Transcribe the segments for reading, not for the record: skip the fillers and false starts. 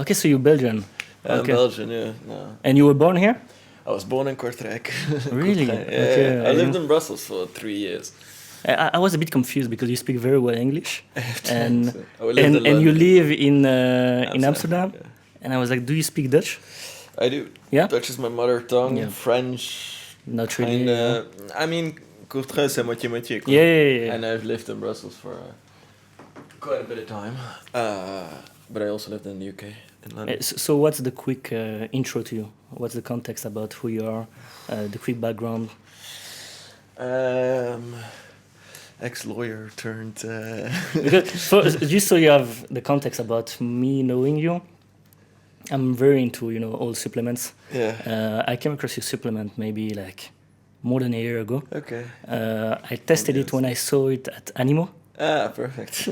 Okay, so you're Belgian. I'm Okay. Belgian, yeah. No. And you were born here? I was born in Kortrijk. Really? Kortrijk, yeah. Okay. I lived in Brussels for 3 years. I was a bit confused because you speak very well English, and I lived in and you London. live in Amsterdam, Yeah. and I was like, do you speak Dutch? I do. Yeah? Dutch is my mother tongue. Yeah. French, Not really. kinda. I mean, Kortrijk c'est moitié-moitié. quoi. Yeah. And I've lived in Brussels for quite a bit of time. But I also lived in the UK, in London. So what's the quick intro to you? What's the context about who you are? The quick background. Ex-lawyer turned... Because just so you have the context about me knowing you, I'm very into all supplements. Yeah. I came across your supplement maybe like more than a year ago. Okay. I tested it when I saw it at Animo. Perfect.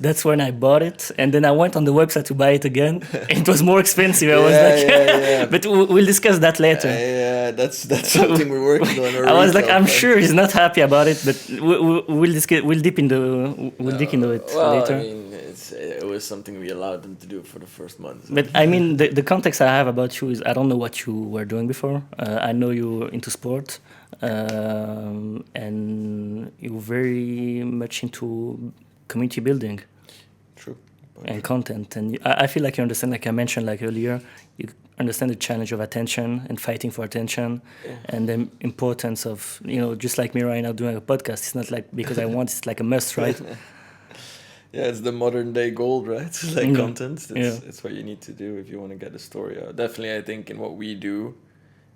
That's when I bought it, and then I went on the website to buy it again. It was more expensive. I was Yeah, like, yeah. but we'll discuss that later. Yeah, that's something we're working on. I was like, I'm sure he's not happy about it, but we'll discuss. We'll dig into it later. I mean, it was something we allowed them to do for the first month. So. But I mean, the context I have about you is I don't know what you were doing before. I know you're into sport, and you're very much into community building. True. And content. And I feel like you understand, like I mentioned like earlier, you understand the challenge of attention and fighting for attention, and the importance of, just like me right now doing a podcast. It's not like because I want, it's like a must, right? Yeah, it's the modern day gold, right? It's like content. It's what you need to do if you want to get the story out. Definitely, I think in what we do,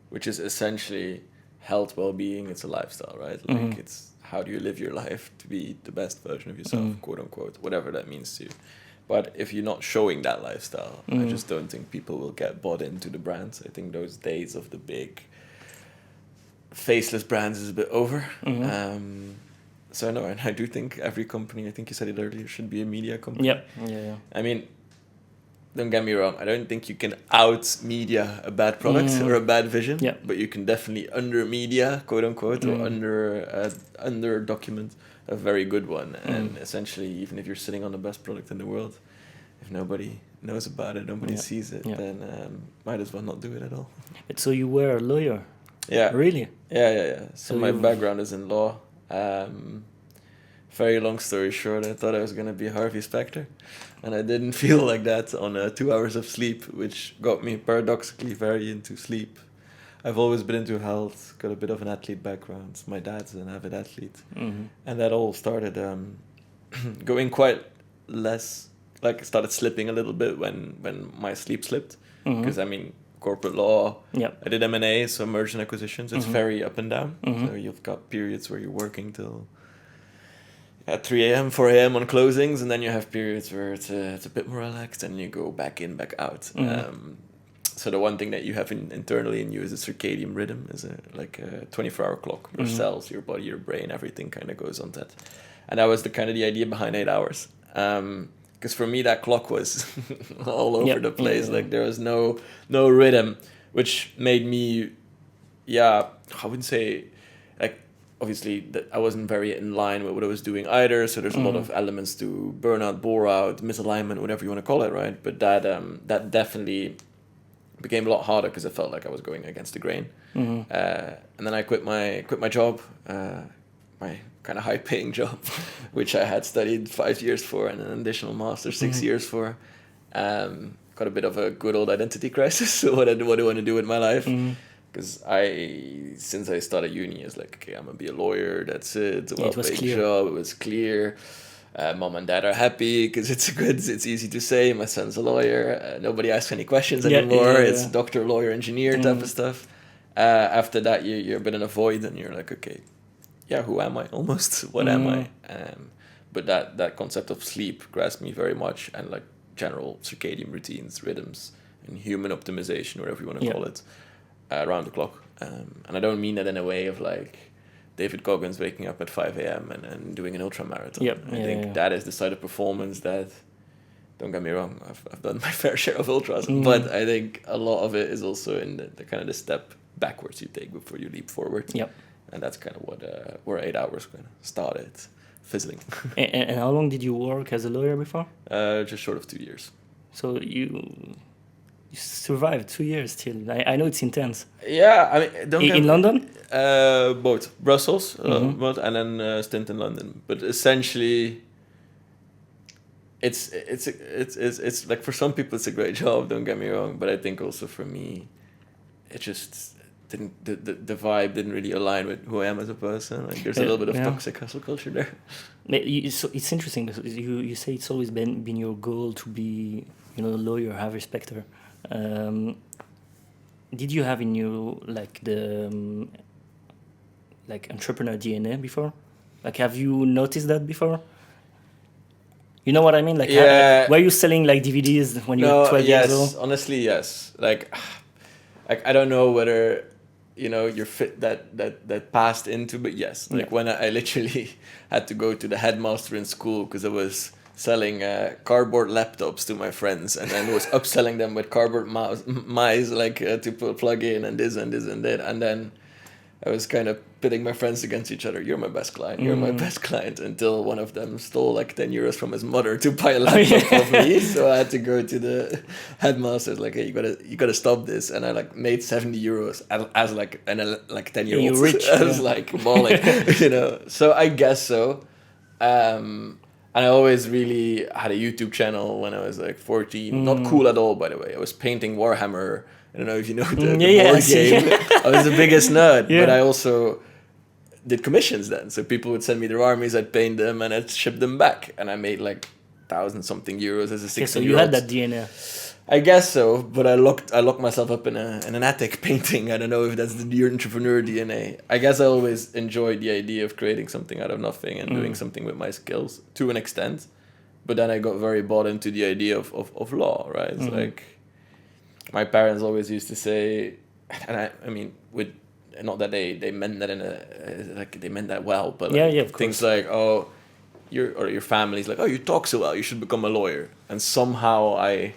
which is essentially health, well-being, it's a lifestyle, right? Like it's how do you live your life to be the best version of yourself, quote unquote, whatever that means to you. But if you're not showing that lifestyle, I just don't think people will get bought into the brands. I think those days of the big faceless brands is a bit over. So no, and I do think every company, I think you said it earlier, should be a media company. Yeah. I mean, don't get me wrong, I don't think you can out-media a bad product or a bad vision, but you can definitely under-media, quote-unquote, or under-document a very good one. And essentially, even if you're sitting on the best product in the world, if nobody knows about it, nobody sees it, then might as well not do it at all. So you were a lawyer? Yeah. Really? Yeah. So my background is in law. Very long story short, I thought I was going to be Harvey Specter, and I didn't feel like that on 2 hours of sleep, which got me paradoxically very into sleep. I've always been into health, got a bit of an athlete background. My dad's an avid athlete. And that all started going quite less, like started slipping a little bit when my sleep slipped. Because I mean, corporate law, I did M&A, so mergers and acquisitions, it's very up and down. So you've got periods where you're working till at 3 a.m., 4 a.m. on closings, and then you have periods where it's a bit more relaxed and you go back in, back out. So the one thing that you have internally in you is a circadian rhythm, is a 24-hour clock. Your cells, your body, your brain, everything kind of goes on that. And that was the idea behind 8 hours. Because for me, that clock was all over the place. Like there was no rhythm, which made me, I wouldn't say, like, obviously that I wasn't very in line with what I was doing either. So there's a lot of elements to burnout, bore out, misalignment, whatever you want to call it, right? But that definitely became a lot harder because I felt like I was going against the grain. And then I quit my job, my kind of high-paying job, which I had studied 5 years for and an additional master 6 years for. Got a bit of a good old identity crisis. So what do I want to do with my life? Because since I started uni, it's like, okay, I'm going to be a lawyer. That's it. It's a well-paid job. It was clear. Mom and dad are happy because it's easy to say. My son's a lawyer. Nobody asks any questions anymore. It's doctor, lawyer, engineer type of stuff. After that, you're a bit in a void and you're like, okay, who am I? Almost. What am I? But that concept of sleep grasped me very much, and like general circadian routines, rhythms, and human optimization, whatever you want to call it, around the clock. And I don't mean that in a way of like David Goggins waking up at 5 a.m. and doing an ultra marathon. I think that is the side of performance that, don't get me wrong, I've done my fair share of ultras, but I think a lot of it is also in the kind of the step backwards you take before you leap forward. And that's kind of what where 8 hours kind of started fizzling. And how long did you work as a lawyer before? Just short of 2 years. So you survived 2 years still. I know it's intense. Yeah, I mean, don't In London? Both Brussels, Mhm. both, and then stint in London. But essentially, it's like for some people it's a great job. Don't get me wrong, but I think also for me, it just didn't the vibe didn't really align with who I am as a person. Like there's a little bit of Yeah. toxic hustle culture there. So it's interesting because you say it's always been your goal to be, a lawyer, have respecter. Did you have in you like the like entrepreneur DNA before? Like, have you noticed that before? You know what I mean? Like, Yeah. were you selling like DVDs when you were 12 yes, years old? honestly, yes. Like I don't know whether you're fit that passed into, but yes. Like Yeah. when I literally had to go to the headmaster in school because I was selling cardboard laptops to my friends, and then was upselling them with cardboard mice like to plug in and this and this and that, and then I was kind of pitting my friends against each other. You're my best client. You're my best client. Until one of them stole like 10 euros from his mother to buy a laptop of me. So I had to go to the headmaster. Like, hey, you gotta stop this. And I like made 70 euros as like 10-year-old. You're rich. I was like balling, So I guess so. And I always really had a YouTube channel when I was like 14. Not cool at all, by the way. I was painting Warhammer. I don't know if you know the board game. I was the biggest nerd, but I also did commissions then. So people would send me their armies, I'd paint them, and I'd ship them back. And I made like 1,000-something euros as a 16-year-old. So you had that DNA. I guess so, but I locked myself up in an attic painting. I don't know if that's the entrepreneur DNA. I guess I always enjoyed the idea of creating something out of nothing and doing something with my skills to an extent. But then I got very bought into the idea of law, right? It's like my parents always used to say, and I mean, with not that they meant that they meant that well, but like of things course. like, oh, your family's like, oh, you talk so well, you should become a lawyer. And somehow I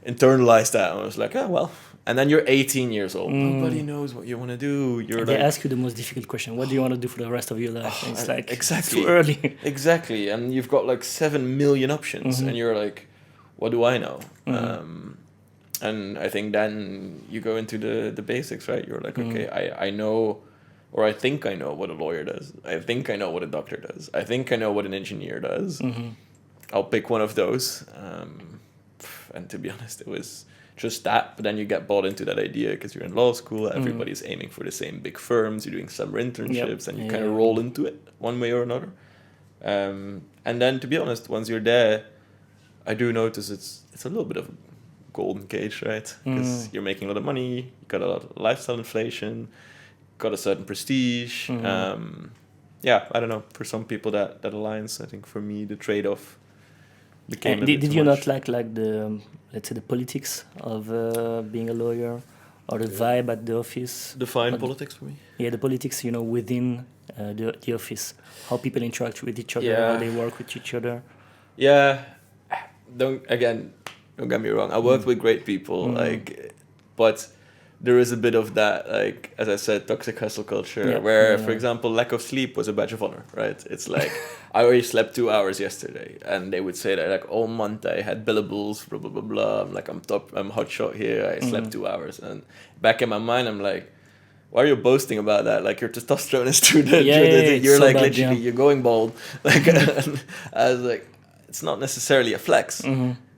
internalized that, and I was like, oh well. And then you're 18 years old. Nobody knows what you want to do. They ask you the most difficult question: what do you want to do for the rest of your life? And it's like exactly. it's too early. Exactly, and you've got like 7 million options, and you're like, what do I know? And I think then you go into the basics, right? You're like, okay, I know, or I think I know what a lawyer does. I think I know what a doctor does. I think I know what an engineer does. I'll pick one of those. And to be honest, it was just that. But then you get bought into that idea because you're in law school. Everybody's aiming for the same big firms. You're doing summer internships, and you kind of roll into it one way or another. And then, to be honest, once you're there, I do notice it's a little bit of a golden cage, right? Because you're making a lot of money, you got a lot of lifestyle inflation, got a certain prestige. I don't know. For some people that aligns. I think for me the trade-off became. Did you not like the let's say the politics of being a lawyer, or the vibe at the office? Define politics for me. Yeah, the politics, within the office, how people interact with each other, how they work with each other. Yeah, don't get me wrong. I worked with great people, but there is a bit of that, like, as I said, toxic hustle culture, where, for example, lack of sleep was a badge of honor, right? It's like, I already slept 2 hours yesterday, and they would say that, like, all month I had billables, blah, blah, blah, blah. I'm like, I'm hot shot here, I slept 2 hours. And back in my mind, I'm like, why are you boasting about that? Like, your testosterone is through the, you're so like, bad, literally, you're going bald. Like, I was like, it's not necessarily a flex.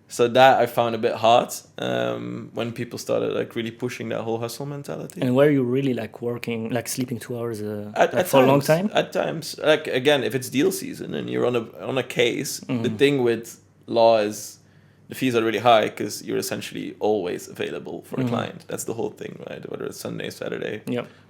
So that I found a bit hard when people started like really pushing that whole hustle mentality. And were you really like working, like sleeping 2 hours at for times, a long time? At times, like again, if it's deal season and you're on a case, the thing with law is the fees are really high because you're essentially always available for a client. That's the whole thing, right? Whether it's Sunday, Saturday,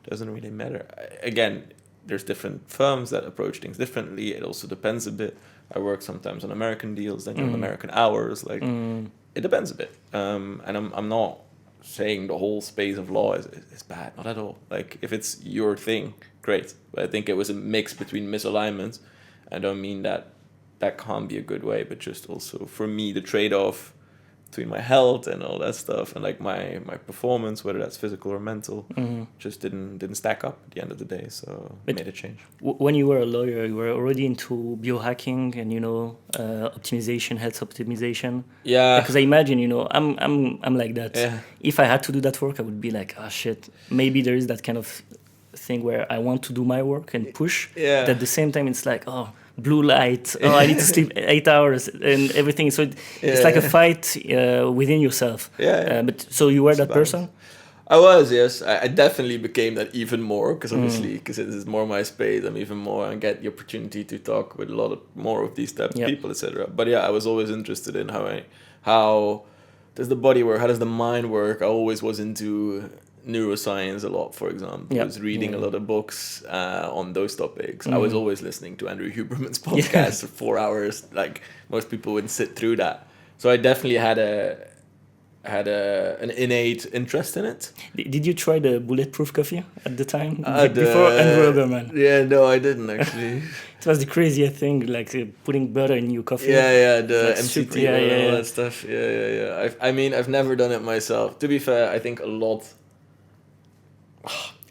doesn't really matter. Again, there's different firms that approach things differently. It also depends a bit. I work sometimes on American deals, then you're on American hours. Like, it depends a bit. And I'm not saying the whole space of law is bad, not at all. Like, if it's your thing, great. But I think it was a mix between misalignments. I don't mean that can't be a good way, but just also for me, the trade-off between my health and all that stuff, and like my performance, whether that's physical or mental, just didn't stack up at the end of the day. So I made a change. When you were a lawyer, you were already into biohacking and optimization, health optimization. Yeah, because I imagine I'm like that. Yeah. If I had to do that work, I would be like, oh shit. Maybe there is that kind of thing where I want to do my work and push. Yeah. But at the same time, it's like, oh, blue light. Oh, I need to sleep 8 hours and everything. So it's like a fight within yourself. Yeah. But so you were that person? I was, yes. I definitely became that even more because obviously, because it is more my space, I'm even more and get the opportunity to talk with a lot of more of these types of people, etc. But yeah, I was always interested in how does the body work, how does the mind work. I always was into neuroscience a lot, for example. I was reading a lot of books on those topics. I was always listening to Andrew Huberman's podcast for 4 hours. Like most people wouldn't sit through that. So I definitely had an innate interest in it. Did you try the bulletproof coffee at the time before Andrew Huberman? Yeah, no, I didn't actually. It was the craziest thing, like putting butter in your coffee. Yeah, the like MCT and all that stuff. Yeah. I mean, I've never done it myself. To be fair, I think a lot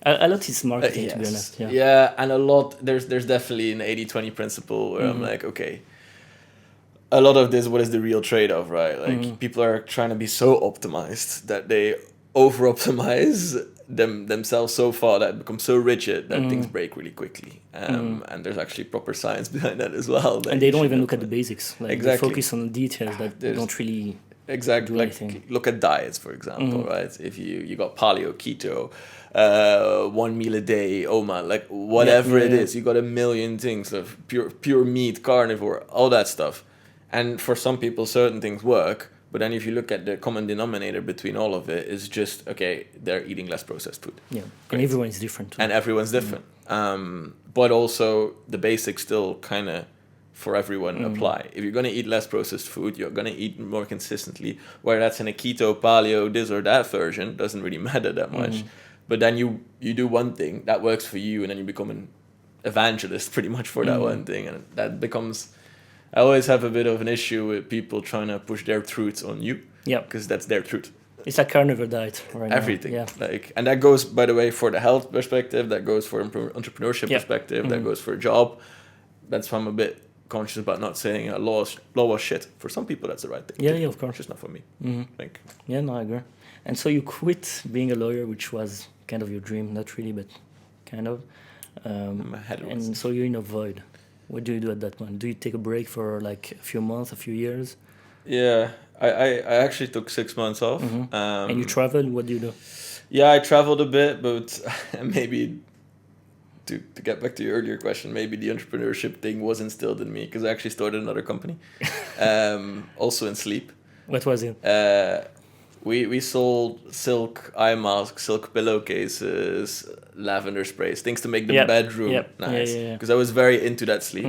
is marketing, to be honest. Yeah, and a lot, there's definitely an 80-20 principle where I'm like, okay, a lot of this, what is the real trade-off, right? Like people are trying to be so optimized that they over-optimize themselves so far that it becomes so rigid that things break really quickly. And there's actually proper science behind that as well. And they don't even look at the basics. Like exactly. They focus on the details that don't really exactly do like anything. Look at diets, for example, right? If you got paleo, keto, 1 meal a day, OMA, like whatever it is, you got a million things of pure meat, carnivore, all that stuff. And for some people, certain things work. But then if you look at the common denominator between all of it, is just, okay, they're eating less processed food. Yeah, and everyone is different too. And everyone's different. But also the basics still kind of for everyone apply. If you're going to eat less processed food, you're going to eat more consistently. Whether that's in a keto, paleo, this or that version, doesn't really matter that much. But then you do one thing, that works for you, and then you become an evangelist pretty much for that one thing. And that becomes... I always have a bit of an issue with people trying to push their truths on you. Yeah. Because that's their truth. It's a carnivore diet right everything. Now. Yeah. And that goes, by the way, for the health perspective, that goes for entrepreneurship perspective, that goes for a job. That's why I'm a bit conscious about not saying a law was shit. For some people, that's the right thing. Yeah, of course. Just not for me. Yeah, no, I agree. And so you quit being a lawyer, which was kind of your dream, not really, but kind of. And so you're in a void. What do you do at that point? Do you take a break for like a few months, a few years? Yeah, I actually took 6 months off. And you travel? What do you do? Yeah, I traveled a bit, but maybe to get back to your earlier question, maybe the entrepreneurship thing was instilled in me because I actually started another company, also in sleep. What was it? We sold silk eye masks, silk pillowcases, lavender sprays, things to make the bedroom nice. Because I was very into that sleep.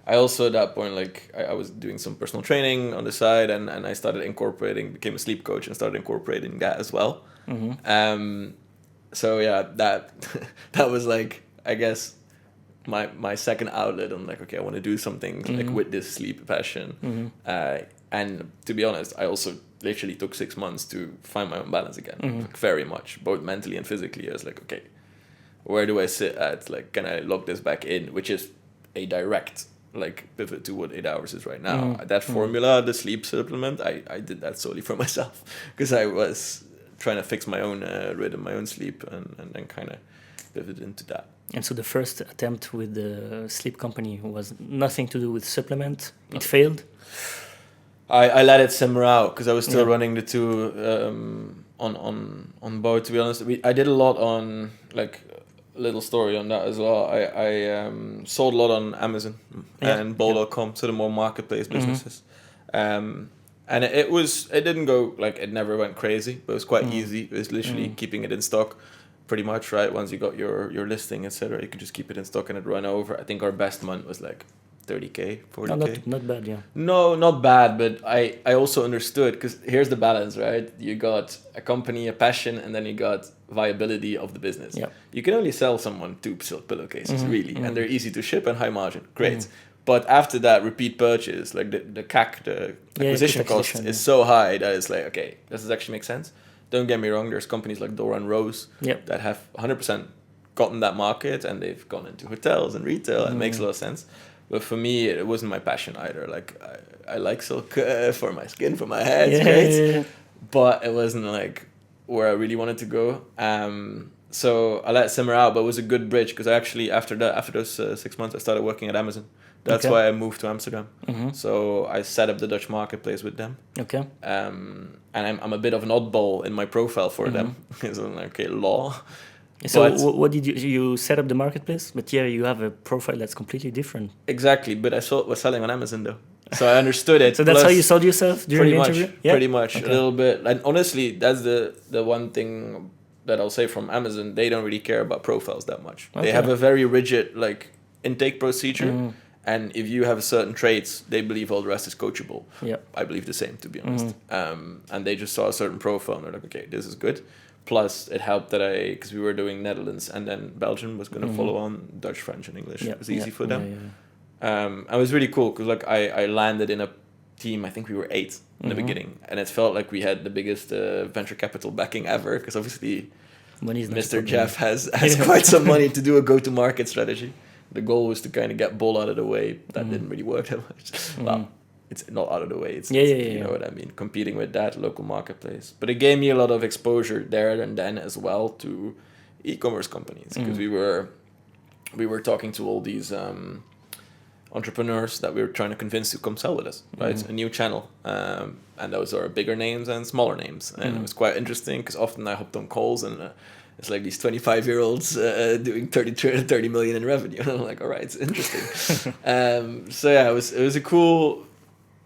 I also at that point, like I was doing some personal training on the side, and I started became a sleep coach and started incorporating that as well. So yeah, that was like, I guess, my second outlet. I'm like, okay, I want to do something like with this sleep passion. And to be honest, I also literally took 6 months to find my own balance again, like very much, both mentally and physically. I was like, okay, where do I sit at? Like, can I lock this back in? Which is a direct like pivot to what 8 hours is right now. That formula, the sleep supplement, I did that solely for myself because I was trying to fix my own rhythm, my own sleep, and then kind of pivot into that. And so the first attempt with the sleep company was nothing to do with supplement. It failed. I let it simmer out because I was still running the two on board. To be honest, I did a lot on like a little story on that as well. I sold a lot on Amazon and Bol.com, so the more marketplace businesses. And it didn't go like, it never went crazy, but it was quite easy. It was literally keeping it in stock, pretty much, right? Once you got your listing, etc., you could just keep it in stock and it run over. I think our best month was like 30K, 40K. Not bad, yeah. No, not bad, but I also understood, because here's the balance, right? You got a company, a passion, and then you got viability of the business. Yep. You can only sell someone 2 silk pillowcases, really, and they're easy to ship and high margin. Great. But after that, repeat purchase, like the CAC, the acquisition cost is so high that it's like, okay, does this actually make sense? Don't get me wrong, there's companies like Dora and Rose that have 100% gotten that market, and they've gone into hotels and retail, and it makes a lot of sense. But for me, it wasn't my passion either. Like, I like silk for my skin, for my hair, it's great. But it wasn't like where I really wanted to go. So I let it simmer out, but it was a good bridge, because I actually, after those 6 months, I started working at Amazon. That's why I moved to Amsterdam. So I set up the Dutch marketplace with them. Okay. And I'm a bit of an oddball in my profile for them. So I'm like, okay, law. So what did you set up the marketplace? But yeah, you have a profile that's completely different. Exactly, but I was selling on Amazon though. So I understood it. So that's how you sold yourself during the interview? Yeah? Pretty much, a little bit. And honestly, that's the one thing that I'll say from Amazon. They don't really care about profiles that much. They have a very rigid like intake procedure. And if you have certain traits, they believe all the rest is coachable. Yeah. I believe the same, to be honest. And they just saw a certain profile and they're like, okay, this is good. Plus, it helped that because we were doing Netherlands and then Belgium was going to follow on Dutch, French, and English. It was easy for them. It was really cool because like I landed in a team, I think we were 8 in the beginning. And it felt like we had the biggest venture capital backing ever, because obviously Mr. Jeff has quite some money to do a go-to-market strategy. The goal was to kind of get Bol out of the way. That didn't really work that much. Well, it's not out of the way. It's you know what I mean? Competing with that local marketplace. But it gave me a lot of exposure there and then as well to e-commerce companies. Because we were talking to all these entrepreneurs that we were trying to convince to come sell with us, right? A new channel. And those are bigger names and smaller names. And it was quite interesting because often I hopped on calls and... it's like these 25-year-olds doing 30 million in revenue. And I'm like, all right, it's interesting. So yeah, it was a cool,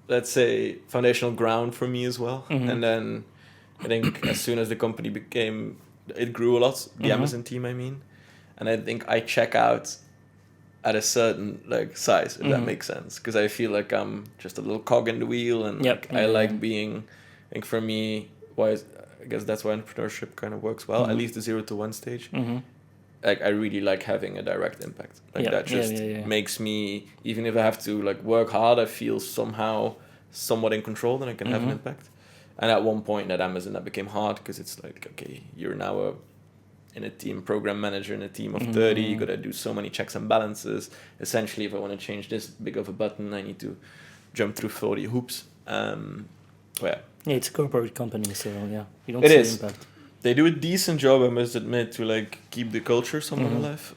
let's say, foundational ground for me as well. And then I think as soon as the company it grew a lot, the Amazon team, I mean. And I think I check out at a certain like size, if that makes sense. Because I feel like I'm just a little cog in the wheel. And I like being, I think for me, I guess that's why entrepreneurship kind of works well, at least the 0 to 1 stage. Like I really like having a direct impact. Like that just makes me, even if I have to like work hard, I feel somewhat in control, then I can have an impact. And at one point at Amazon that became hard because it's like, okay, you're now in a team program manager in a team of 30, you gotta do so many checks and balances. Essentially, if I want to change this big of a button, I need to jump through 40 hoops. Yeah, it's a corporate company, so you don't see the impact. They do a decent job, I must admit, to like keep the culture somewhat alive.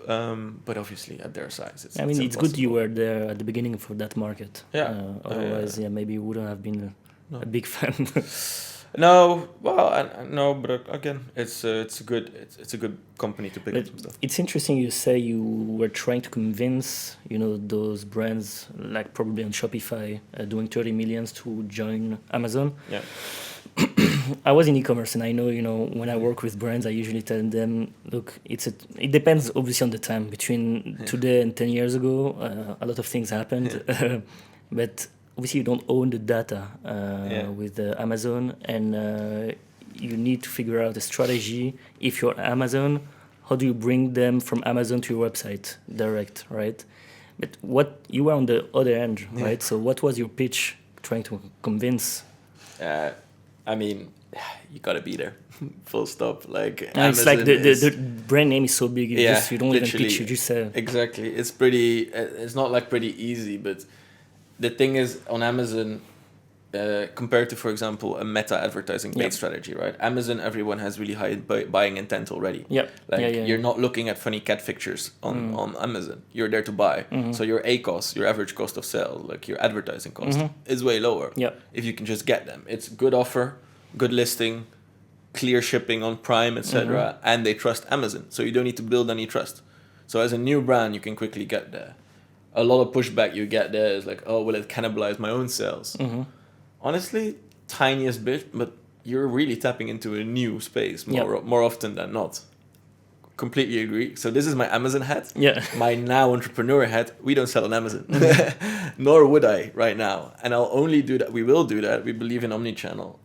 But obviously, at their size, it's good you were there at the beginning for that market. Otherwise, maybe you wouldn't have been a big fan. No, well, no, but again, it's a good company to pick up some stuff. It's interesting you say you were trying to convince those brands like probably on Shopify doing 30 millions to join Amazon. Yeah. I was in e-commerce and I know when I work with brands I usually tell them, look, it depends obviously on the time between today and 10 years ago. A lot of things happened, but obviously you don't own the data with Amazon, and you need to figure out a strategy. If you're Amazon, how do you bring them from Amazon to your website direct, right? But what you were on the other end, right? So what was your pitch trying to convince? I mean, you gotta be there, full stop. Like it's like the brand name is so big, you don't even pitch, you just say. Exactly, it's not like pretty easy, but the thing is on Amazon, compared to, for example, a meta advertising paid strategy, right? Amazon, everyone has really high buying intent already. You're not looking at funny cat pictures on Amazon. You're there to buy. So your ACOS, your average cost of sale, like your advertising cost, is way lower. If you can just get them. It's good offer, good listing, clear shipping on Prime, etc. And they trust Amazon. So you don't need to build any trust. So as a new brand, you can quickly get there. A lot of pushback you get there is like, oh, will it cannibalize my own sales? Honestly, tiniest bit, but you're really tapping into a new space more often than not. Completely agree. So this is my Amazon hat. My now entrepreneur hat. We don't sell on Amazon, nor would I right now. And I'll only do that. We will do that. We believe in omnichannel.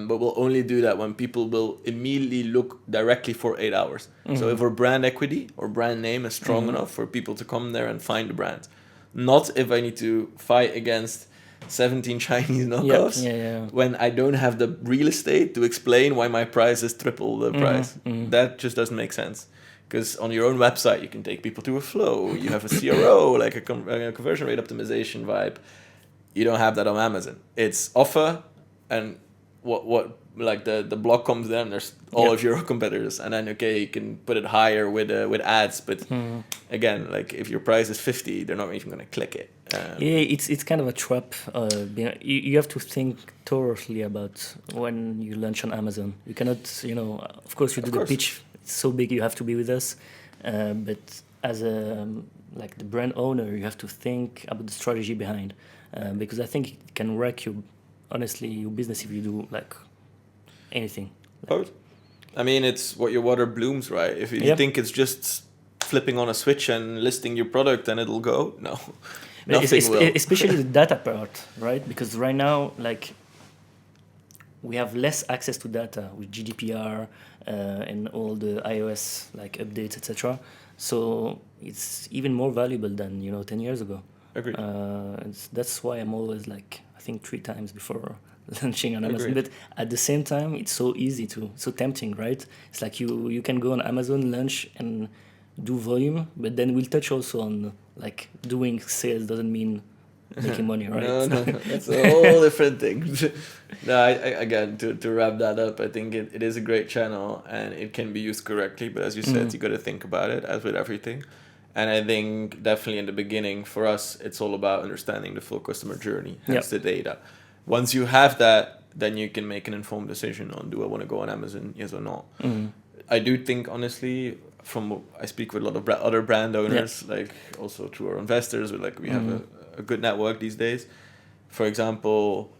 But we'll only do that when people will immediately look directly for 8 hours. So if our brand equity or brand name is strong enough for people to come there and find the brand, Not if I need to fight against 17 Chinese knockoffs when I don't have the real estate to explain why my price is triple the price. That just doesn't make sense. Because on your own website, you can take people to a flow. You have a CRO, like a conversion rate optimization vibe. You don't have that on Amazon. It's offer, and what like the block comes there, and there's all of your competitors, and then you can put it higher with ads. But again, like if your price is 50, they're not even gonna click it. It's kind of a trap. You have to think thoroughly about when you launch on Amazon. You cannot, of course, the pitch. It's so big, you have to be with us. But as the brand owner, you have to think about the strategy behind, because I think it can wreck your business if you do anything. I mean, it's what your water blooms, right? If you think it's just flipping on a switch and listing your product and it'll go, no. Nothing will. Especially the data part, right? Because right now, we have less access to data with GDPR and all the iOS updates, etc. So it's even more valuable than 10 years ago. Agreed. That's why I'm always I think 3 times before launching on Amazon. But at the same time, it's so easy so tempting, right? It's you can go on Amazon, launch and do volume, but then we'll touch also on doing sales doesn't mean making money, right? No, that's a whole different thing. No, I again, to wrap that up, I think it is a great channel and it can be used correctly, but as you said, you got to think about it, as with everything. And I think definitely in the beginning, for us, it's all about understanding the full customer journey, hence the data. Once you have that, then you can make an informed decision on, do I want to go on Amazon, yes or no? I do think, honestly, I speak with a lot of other brand owners, also through our investors, we have a good network these days. For example,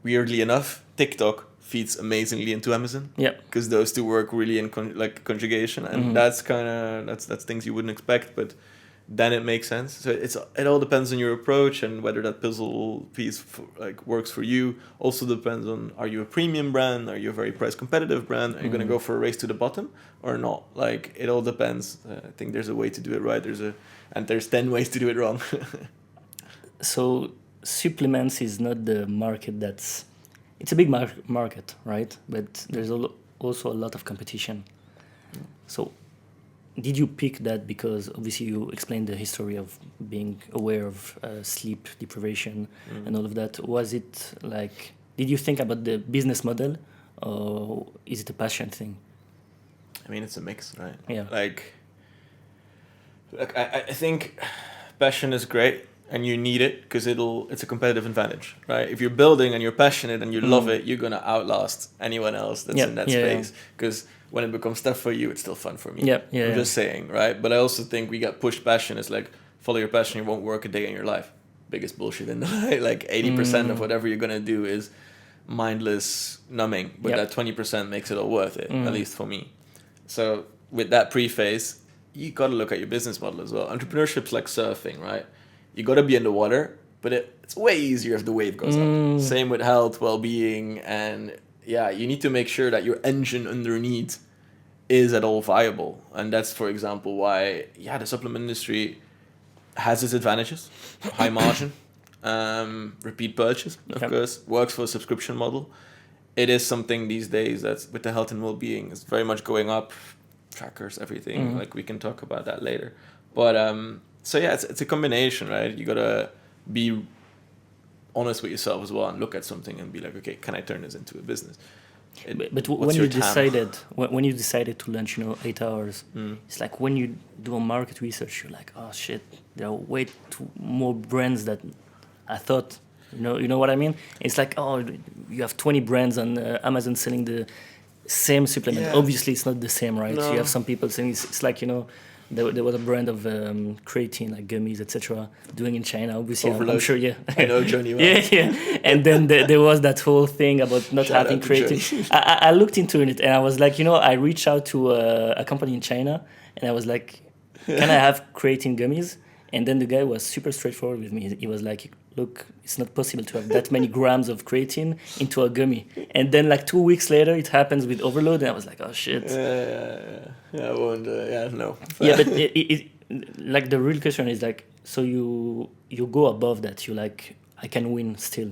weirdly enough, TikTok feeds amazingly into Amazon. Because those two work really in conjugation, and that's things you wouldn't expect, but then it makes sense. So it all depends on your approach and whether that puzzle piece works for you. Also depends on, are you a premium brand? Are you a very price competitive brand? Are you going to go for a race to the bottom or not? It all depends. I think there's a way to do it right. There's 10 ways to do it wrong. So supplements is not the market it's a big market, right? But there's also a lot of competition. So did you pick that because obviously you explained the history of being aware of sleep deprivation and all of that? Was it did you think about the business model, or is it a passion thing? I mean, it's a mix, right? Yeah. I think passion is great and you need it because it's a competitive advantage, right? If you're building and you're passionate and you love it, you're going to outlast anyone else that's in that space. Because when it becomes tough for you, it's still fun for me. I'm just saying, right? But I also think we got pushed passion. It's follow your passion, you won't work a day in your life. Biggest bullshit in the life. 80% of whatever you're going to do is mindless numbing. But that 20% makes it all worth it, at least for me. So with that preface, you got to look at your business model as well. Entrepreneurship's like surfing, right? You got to be in the water, but it's way easier if the wave goes up. Same with health, well-being, and you need to make sure that your engine underneath is at all viable. And that's, for example, why the supplement industry has its advantages. High margin, repeat purchase, of course, works for a subscription model. It is something these days that's with the health and well-being is very much going up. Trackers, everything, we can talk about that later. But it's a combination, right? You gotta be honest with yourself as well and look at something and be like, okay, can I turn this into a business? But when you decided to launch 8 hours, it's when you do a market research, you're like, oh shit, there are way too more brands that I thought. You know what I mean? It's you have 20 brands on Amazon selling the same supplement. Obviously it's not the same, right? So you have some people saying it's there was a brand of creatine, gummies, etc., doing in China. Obviously, I'm sure, I know Johnny well. And then there was that whole thing about not having creatine. I looked into it and I was I reached out to a company in China and I was like, can I have creatine gummies? And then the guy was super straightforward with me. He was like, look, it's not possible to have that many grams of creatine into a gummy. And then 2 weeks later, it happens with overload. And I was like, oh, shit. I won't, no. Yeah, but like the real question is like, so you go above that. You like, I can win still.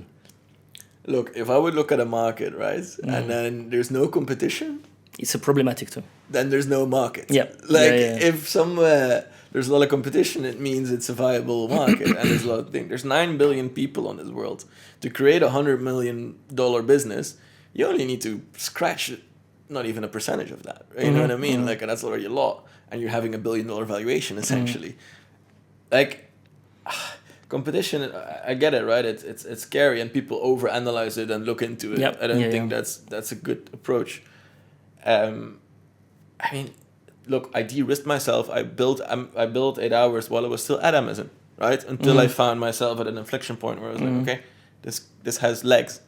Look, if I would look at a market, right, and then there's no competition, it's a problematic too. then there's no market. Yeah. Like Yeah. if somewhere there's a lot of competition, it means it's a viable market, and there's a lot of things. There's 9 billion people on this world. To create $100 million business, you only need to scratch not even a percentage of that. Right? You know what I mean? Like that's already a lot, and you're having $1 billion valuation essentially. Like competition, I get it, right? It's scary, and people overanalyze it and look into it. Yep. I don't think that's a good approach. I mean, look, I de-risked myself. I built 8 hours while I was still at Amazon, right? Until I found myself at an inflection point where I was like, okay, this has legs.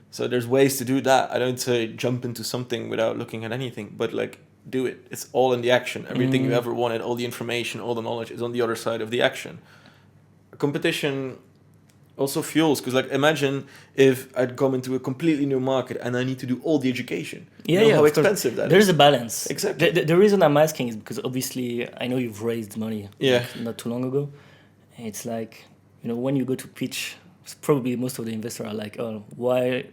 So there's ways to do that. I don't say jump into something without looking at anything, but like do it. It's all in the action. Everything you ever wanted, all the information, all the knowledge is on the other side of the action. Competition also fuels, because like imagine if I'd come into a completely new market and I need to do all the education. Yeah, you know yeah, how of course. expensive that There's is. a balance. Exactly. The reason I'm asking is because obviously I know you've raised money not too long ago. And it's like, when you go to pitch, probably most of the investors are like, oh, why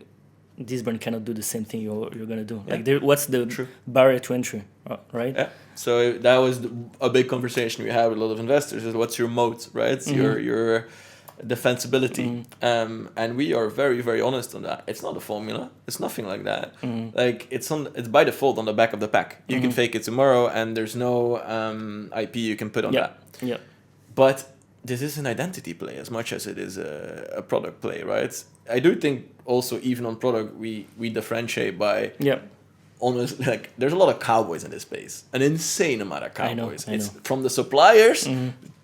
this brand cannot do the same thing you're going to do? Yeah. Like, what's the barrier to entry, right? Yeah. So that was a big conversation we had with a lot of investors, is what's your moat, right? Your defensibility. And we are very, very honest on that. It's not a formula. It's nothing like that. Like it's by default on the back of the pack. You can fake it tomorrow, and there's no IP you can put on that. Yeah. But this is an identity play as much as it is a product play, right? I do think also even on product we differentiate by almost like there's a lot of cowboys in this space, an insane amount of cowboys. I know. It's from the suppliers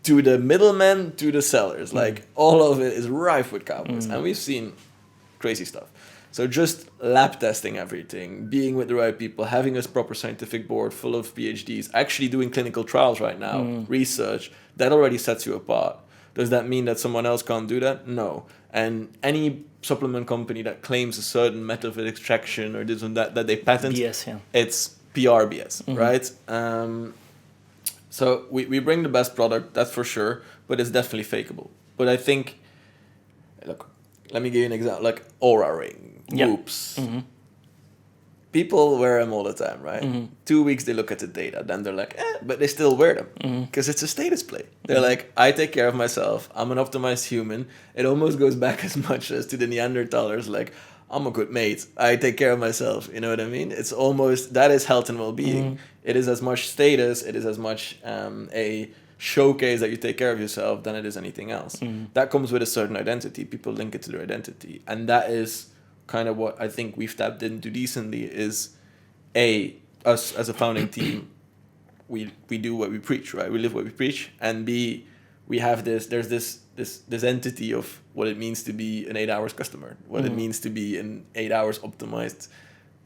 to the middlemen to the sellers. Like all of it is rife with cowboys, and we've seen crazy stuff. So just lab testing everything, being with the right people, having a proper scientific board full of PhDs, actually doing clinical trials right now, research, that already sets you apart. Does that mean that someone else can't do that? No. And any supplement company that claims a certain method of extraction or this and that they patent, it's PR BS, right? So we bring the best product, that's for sure, but it's definitely fakeable. But I think, look, let me give you an example, like Aura Ring, Whoops. People wear them all the time, right? 2 weeks they look at the data, then they're like, but they still wear them because it's a status play. They're like, I take care of myself. I'm an optimized human. It almost goes back as much as to the Neanderthalers, like, I'm a good mate. I take care of myself. You know what I mean? It's almost, that is health and well-being. It is as much status, it is as much a showcase that you take care of yourself than it is anything else. That comes with a certain identity. People link it to their identity. And that is kind of what I think we've tapped into decently is us as a founding team, we do what we preach, right? We live what we preach, and B, we have there's this entity of what it means to be an 8 hours customer, what it means to be an 8 hours optimized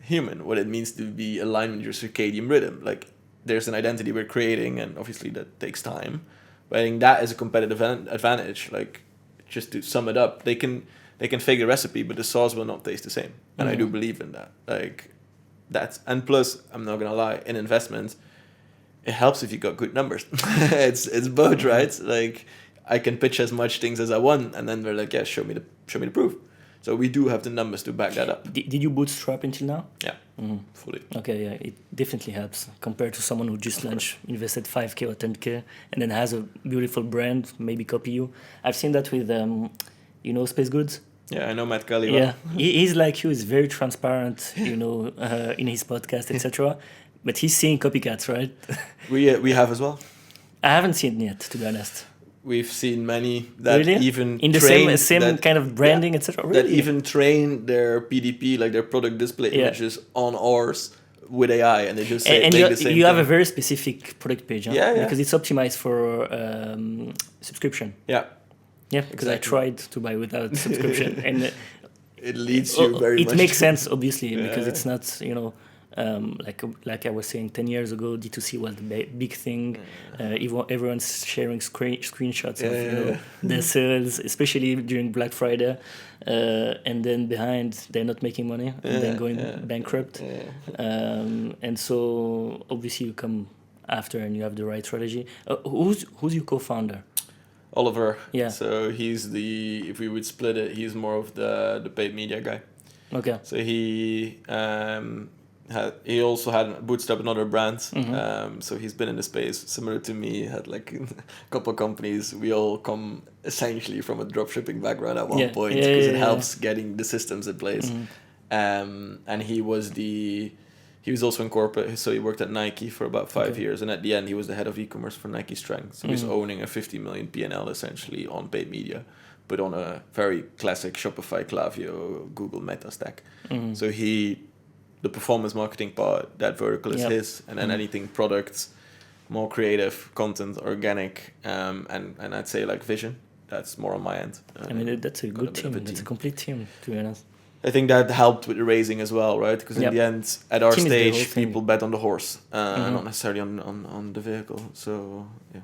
human, what it means to be aligned with your circadian rhythm. Like there's an identity we're creating, and obviously that takes time, but I think that is a competitive advantage. Like just to sum it up, they can fake the recipe, but the sauce will not taste the same. And I do believe in that. Like that's, and plus, I'm not gonna lie, in investments, it helps if you got good numbers. it's both, right? Like I can pitch as much things as I want, and then they're like, yeah, show me the proof. So we do have the numbers to back that up. Did you bootstrap until now? Yeah, fully. Okay, yeah, it definitely helps compared to someone who just invested 5K or 10K and then has a beautiful brand, maybe copy you. I've seen that with, Space Goods. Yeah, I know Matt Kelly. Yeah, he's like you. He's very transparent, in his podcast, etc. But he's seeing copycats, right? We have as well. I haven't seen it yet, to be honest. We've seen many that even in the same kind of branding, etc. Really? That even train their PDP, like their product display images, on ours with AI, and they just say and the same you have thing. a very specific product page, huh? Yeah. Because it's optimized for subscription. Yeah. Yeah, because exactly. I tried to buy without subscription, and it leads you very much. It makes sense, obviously, because it's not, like I was saying 10 years ago, D2C was the big thing. Everyone's sharing screenshots of their sales, especially during Black Friday, and then behind they're not making money and then going bankrupt. And so obviously you come after and you have the right strategy. Who's your co-founder? Oliver. Yeah. So he's if we would split it, he's more of the paid media guy. Okay. So he also had bootstrapped another brand. So he's been in the space similar to me. Had like a couple of companies. We all come essentially from a dropshipping background at one point because it helps getting the systems in place. And he was also in corporate, so he worked at Nike for about 5 years, and at the end he was the head of e-commerce for Nike Strength. So he's owning a 50 million P&L essentially on paid media, but on a very classic Shopify, Klaviyo, Google Meta stack. So the performance marketing part, that vertical is his, and then anything products, more creative content, organic, and I'd say like vision, that's more on my end. I mean, that's a good team. That's a complete team, to be honest. I think that helped with the raising as well, right? Because in the end, at our stage, people bet on the horse, not necessarily on the vehicle. So, yeah,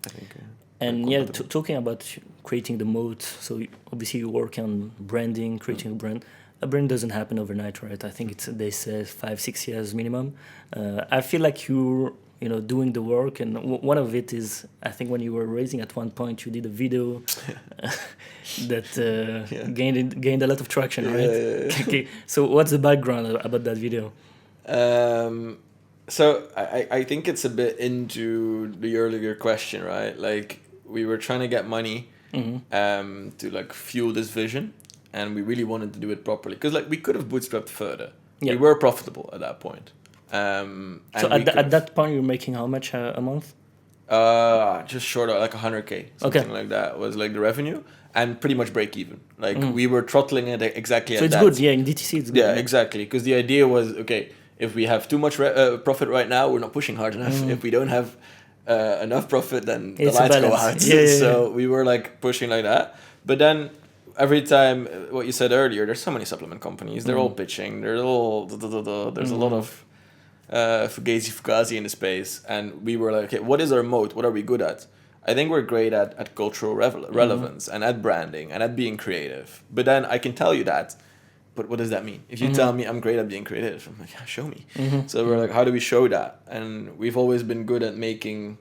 I think... and talking about creating the moat, so obviously you work on branding, creating a brand. A brand doesn't happen overnight, right? I think they say 5-6 years minimum. I feel like you're doing the work, and one of it is, I think when you were raising at one point, you did a video that gained a lot of traction, right? Yeah. Okay. So what's the background about that video? So I think it's a bit into the earlier question, right? Like we were trying to get money to like fuel this vision, and we really wanted to do it properly because like we could have bootstrapped further. Yeah. We were profitable at that point. So at that point, you're making how much a month? Just short of like 100K, something like that was like the revenue, and pretty much break even. Like we were throttling it exactly at that. So it's good, in DTC it's good. Yeah, exactly, because the idea was, okay, if we have too much profit right now, we're not pushing hard enough. If we don't have enough profit, then the lights go out. So we were like pushing like that. But then every time, what you said earlier, there's so many supplement companies. They're all pitching. There's a lot of fugazi in the space, and we were like, okay, what is our moat? What are we good at? I think we're great at cultural relevance and at branding and at being creative. But then I can tell you that, but what does that mean? If you tell me I'm great at being creative, I'm like, yeah, show me. So we're like, how do we show that? And we've always been good at making,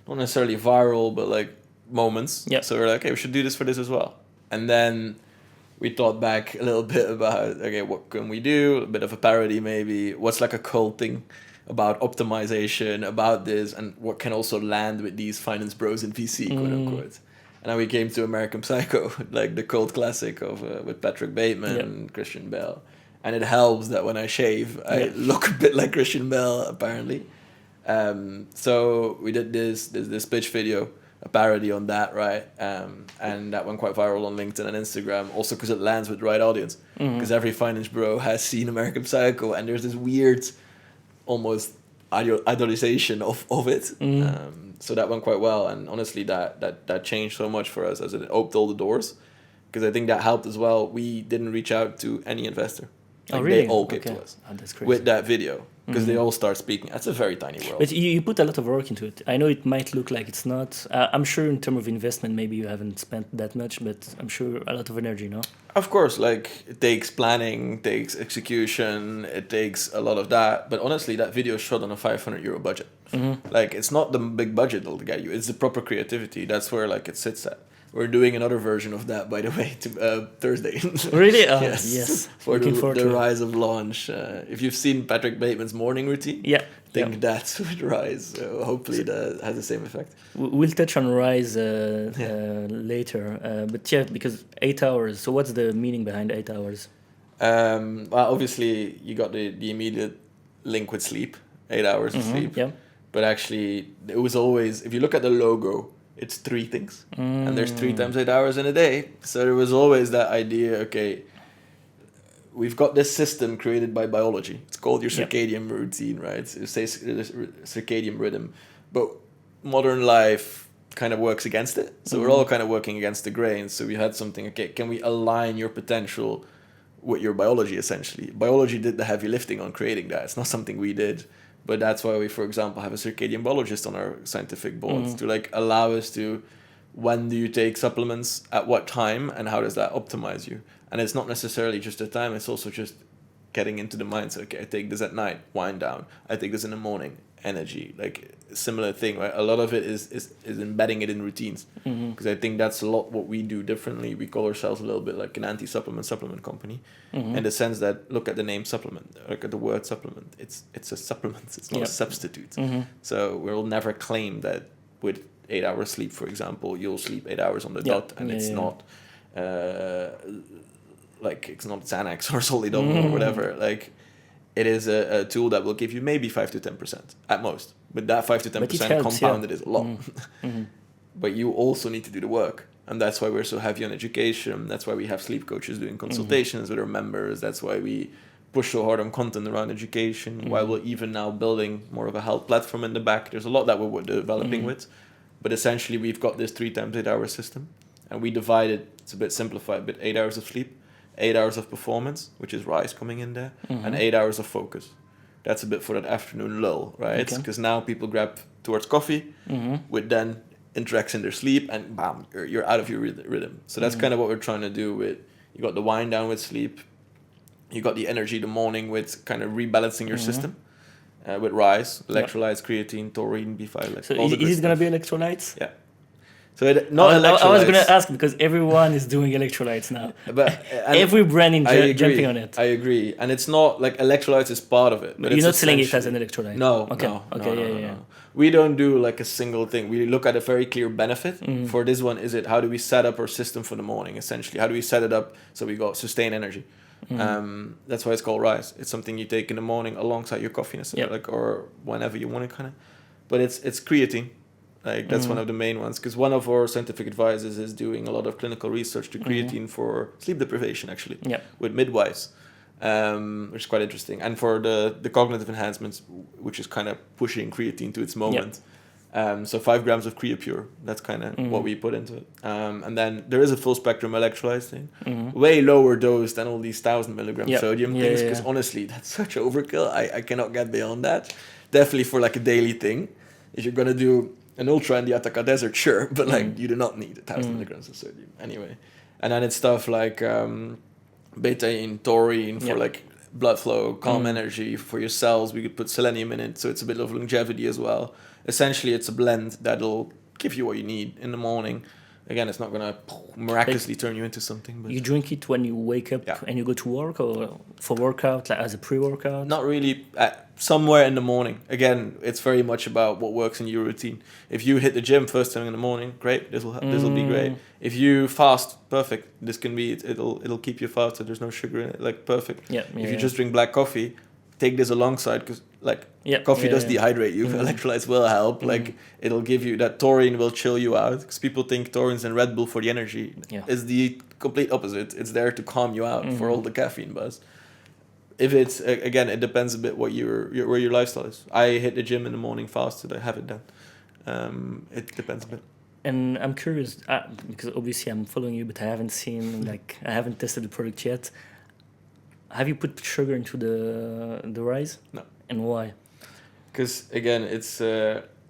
not necessarily viral, but like moments. Yep. So we're like, okay, we should do this for this as well. And then we thought back a little bit about, okay, what can we do? A bit of a parody maybe. What's like a cult thing about optimization, about this, and what can also land with these finance bros in VC, quote unquote. And then we came to American Psycho, like the cult classic of with Patrick Bateman and Christian Bale. And it helps that when I shave, I look a bit like Christian Bale, apparently. So we did this pitch video, a parody on that, right? And that went quite viral on LinkedIn and Instagram, also because it lands with the right audience. Because every finance bro has seen American Psycho, and there's this weird, almost idolization of it. So that went quite well, and honestly, that changed so much for us as it opened all the doors. Because I think that helped as well. We didn't reach out to any investor. Like really? They all came to us that's crazy. with that video. Because they all start speaking. That's a very tiny world. But you put a lot of work into it. I know it might look like it's not. I'm sure in terms of investment, maybe you haven't spent that much, but I'm sure a lot of energy, no? Of course, like it takes planning, takes execution, it takes a lot of that. But honestly, that video is shot on a €500 budget. Like it's not the big budget that'll get you. It's the proper creativity. That's where like it sits at. We're doing another version of that, by the way, Thursday. Really? Oh, yes. For the rise of launch. If you've seen Patrick Bateman's morning routine, think that's with Rise. So hopefully that has the same effect. We'll touch on Rise later. But yeah, because 8 hours. So what's the meaning behind 8 hours? Well, obviously, you got the immediate link with sleep, 8 hours of sleep. Yeah. But actually, it was always, if you look at the logo, it's 3 things. And there's 3 times 8 hours in a day. So there was always that idea, okay, we've got this system created by biology. It's called your circadian routine, right? It says circadian rhythm. But modern life kind of works against it. So we're all kind of working against the grain. So we had something, okay, can we align your potential with your biology, essentially? Biology did the heavy lifting on creating that. It's not something we did. But that's why we, for example, have a circadian biologist on our scientific board to like allow us to, when do you take supplements, at what time, and how does that optimize you? And it's not necessarily just the time, it's also just getting into the mindset. Okay, I take this at night, wind down. I take this in the morning, energy, like similar thing, right? A lot of it is embedding it in routines, because I think that's a lot what we do differently. We call ourselves a little bit like an supplement company, in the sense that, look at the name supplement, look at the word supplement. It's a supplement. It's not a substitute. So we'll never claim that with 8 hours sleep, for example, you'll sleep 8 hours on the dot, and it's not like it's not Xanax or Solidum or whatever. Like, it is a tool that will give you maybe 5 to 10% at most. But that 5 to 10% compounded is a lot. But you also need to do the work. And that's why we're so heavy on education. That's why we have sleep coaches doing consultations with our members. That's why we push so hard on content around education. Why we're even now building more of a health platform in the back. There's a lot that we're developing with. But essentially, we've got this 3 times 8 hour system. And we divide it, it's a bit simplified, but 8 hours of sleep, 8 hours of performance, which is rise coming in there, and 8 hours of focus. That's a bit for that afternoon lull, right? Because now people grab towards coffee, which then interacts in their sleep, and bam, you're out of your rhythm. So that's kind of what we're trying to do with, you got the wind down with sleep, you got the energy the morning with kind of rebalancing your system, with rise, electrolytes, creatine, taurine, B5. So is it going to be electrolytes? Yeah. So not electrolytes. I was going to ask, because everyone is doing electrolytes now. But every brand is jumping on it. I agree. And it's not like electrolytes is part of it. But you're not selling it as an electrolyte? No. Okay. No. We don't do like a single thing. We look at a very clear benefit. For this one, is it how do we set up our system for the morning, essentially? How do we set it up so we got sustained energy? That's why it's called Rise. It's something you take in the morning alongside your coffee, or whenever you want it, kind of. But it's creatine. Like, that's one of the main ones, because one of our scientific advisors is doing a lot of clinical research to creatine for sleep deprivation, actually, with midwives, which is quite interesting. And for the cognitive enhancements, which is kind of pushing creatine to its moment. So 5 grams of Creapure, that's kind of what we put into it. And then there is a full spectrum electrolyte thing, way lower dose than all these 1,000 milligram sodium things, because honestly, that's such overkill. I cannot get beyond that. Definitely for like a daily thing. If you're going to do an ultra in the Atacama Desert, sure, but like you do not need 1,000 milligrams of sodium anyway. And then it's stuff like betaine, taurine for like blood flow, calm energy for your cells. We could put selenium in it, so it's a bit of longevity as well. Essentially, it's a blend that'll give you what you need in the morning. Again, it's not gonna miraculously turn you into something. But you drink it when you wake up and you go to work, or for workout, like as a pre-workout? Not really. Somewhere in the morning. Again, it's very much about what works in your routine. If you hit the gym first thing in the morning, great. This will be great. If you fast, perfect. This can be it'll keep you fasted. There's no sugar in it. Like, perfect. If you just drink black coffee, take this alongside, because coffee does dehydrate you. Electrolytes will help. Like, it'll give you that taurine will chill you out, because people think taurine's and Red Bull for the energy. It's the complete opposite. It's there to calm you out for all the caffeine buzz. If it's again, it depends a bit what where your lifestyle is. I hit the gym in the morning fasted. I have it done. It depends a bit. And I'm curious, because obviously I'm following you, but I haven't seen I haven't tested the product yet. Have you put sugar into the Rise? No. And why? Because again, it's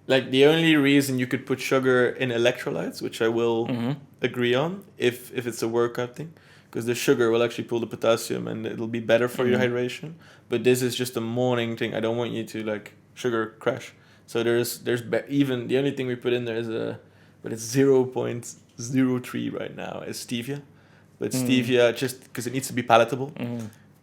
like the only reason you could put sugar in electrolytes, which I will agree on, if it's a workout thing, because the sugar will actually pull the potassium and it'll be better for your hydration. But this is just a morning thing. I don't want you to like sugar crash. So there's even the only thing we put in there is but it's 0.03 right now is stevia. But stevia, just because it needs to be palatable.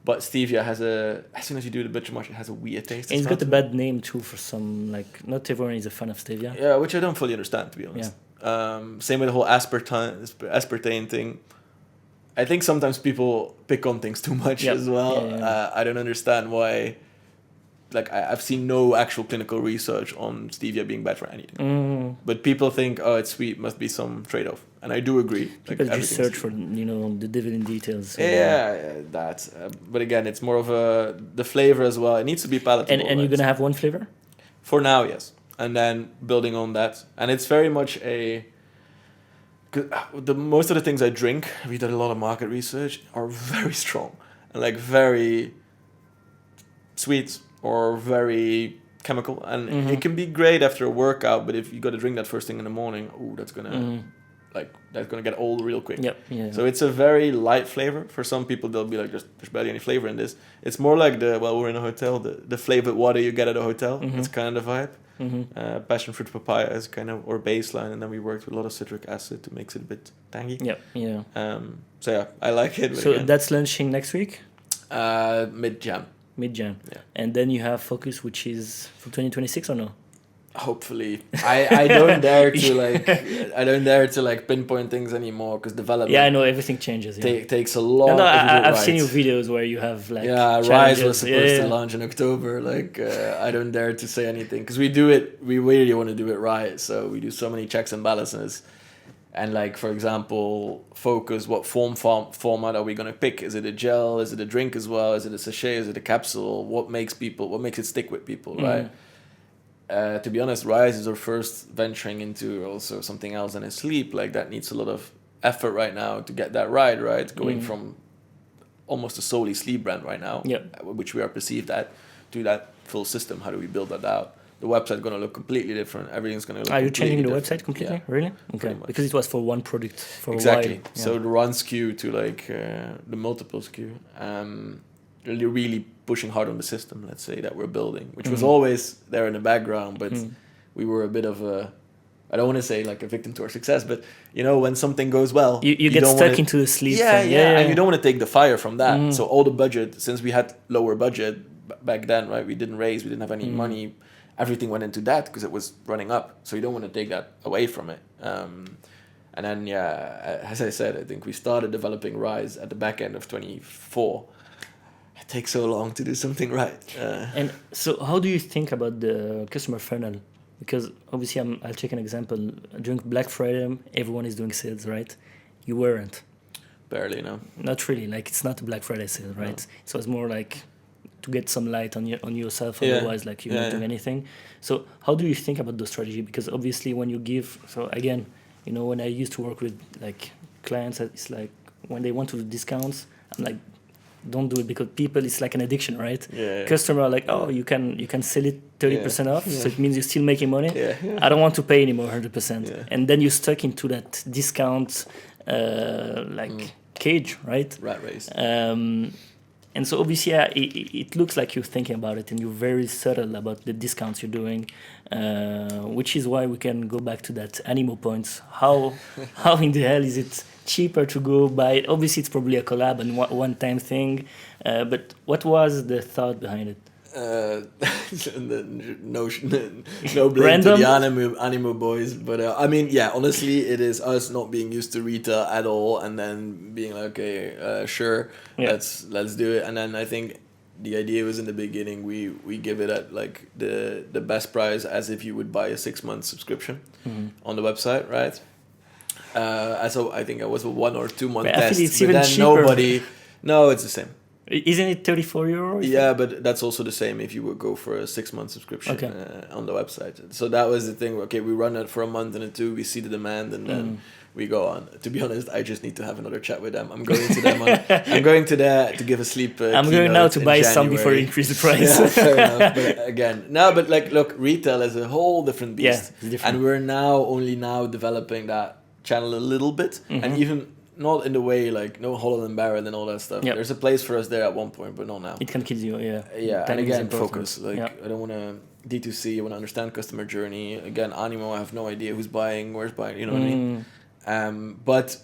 But stevia has as soon as you do it a bit too much, it has a weird taste. And it's got a bad name too for some, like, not everyone is a fan of stevia. Yeah, which I don't fully understand, to be honest. Same with the whole aspartame thing. I think sometimes people pick on things too much as well. I don't understand why. Like, I've seen no actual clinical research on stevia being bad for anything. But people think, oh, it's sweet, must be some trade-off. And I do agree. People just search for, the devil in details. So that. But again, it's more of the flavor as well. It needs to be palatable. And you're going to have one flavor? For now, yes. And then building on that. And it's very much most of the things I drink, we did a lot of market research, are very strong. And like very sweet or very chemical. And it can be great after a workout, but if you got to drink that first thing in the morning, that's going to that's gonna get old real quick. Yep. Yeah. So it's a very light flavor. For some people, they'll be like, there's barely any flavor in this. It's more like we're in a hotel, the flavored water you get at a hotel. It's kind of the vibe. Passion fruit papaya is kind of our baseline, and then we worked with a lot of citric acid to make it a bit tangy. Yep. Yeah. So yeah, I like it. So that's launching next week? Mid-Jan. Mid-Jan. Yeah. And then you have Focus, which is for 2026 or no? Hopefully. I don't dare to like pinpoint things anymore, because development. Yeah, I know everything changes. Yeah. Takes a long. No, I've seen your videos where you have like. Yeah, challenges. Rise was supposed to launch in October. Like I don't dare to say anything, because we really want to do it right. So we do so many checks and balances, and like for example, Focus. What format are we gonna pick? Is it a gel? Is it a drink as well? Is it a sachet? Is it a capsule? What makes it stick with people, right? To be honest, Rise is our first venturing into also something else than sleep. Like that needs a lot of effort right now to get that right? Going from almost a solely sleep brand right now, which we are perceived at, to that full system. How do we build that out? The website's going to look completely different. Everything's going to look completely different. Are you changing the website completely? Yeah. Really? Okay. Because it was for one product for exactly. a while. So the one SKU to like the multiple SKU. Really pushing hard on the system, let's say, that we're building, which was always there in the background, but we were a bit of I don't want to say like a victim to our success, but when something goes well, you get stuck into the sleep. And you don't want to take the fire from that. So all the budget, since we had lower budget back then, right? We didn't have any money. Everything went into that because it was running up. So you don't want to take that away from it. And then, as I said, I think we started developing Rise at the back end of 2024. It takes so long to do something right. And so how do you think about the customer funnel? Because obviously I'll take an example. During Black Friday, everyone is doing sales, right? You weren't. Barely, no. Not really. Like, it's not a Black Friday sale, right? No. So it's more like to get some light on yourself. Otherwise, like, you're not doing anything. So how do you think about the strategy? Because obviously when you give... So again, when I used to work with like clients, it's like when they want to do discounts, I'm like, don't do it, because people, it's like an addiction, right? Customer are like, you can sell it 30% off, so it means you're still making money. I don't want to pay anymore 100%. And then you're stuck into that discount cage, right? Rat race. And so obviously it looks like you're thinking about it, and you're very subtle about the discounts you're doing, which is why we can go back to that animal points. How in the hell is it cheaper to go buy? Obviously it's probably a collab and one-time thing, but what was the thought behind it? No blame to the animo boys, but honestly, it is us not being used to retail at all, and then being like, okay, sure, let's do it. And then I think the idea was, in the beginning, we give it at like the best price, as if you would buy a 6-month subscription on the website, right? So I think it was a 1 or 2 month test. It's even cheaper. No, it's the same. Isn't it €34? Yeah, but that's also the same if you would go for a 6-month subscription on the website. So that was the thing. Okay, we run it for a month and 2. We see the demand, and then we go on. To be honest, I just need to have another chat with them. I'm going to them. I'm going to there to give a sleep. I'm going now to buy some before you increase the price. Yeah, fair enough. But again, look, retail is a whole different beast, and we're only now developing that channel a little bit, and even. Not in the way like no Holland and Barrett and all that stuff. There's a place for us there at one point, but not now. It can kill you, and again, focus. I don't want to D2C. I want to understand customer journey. Again, Animo, I have no idea who's buying, where's buying. You know what I mean? But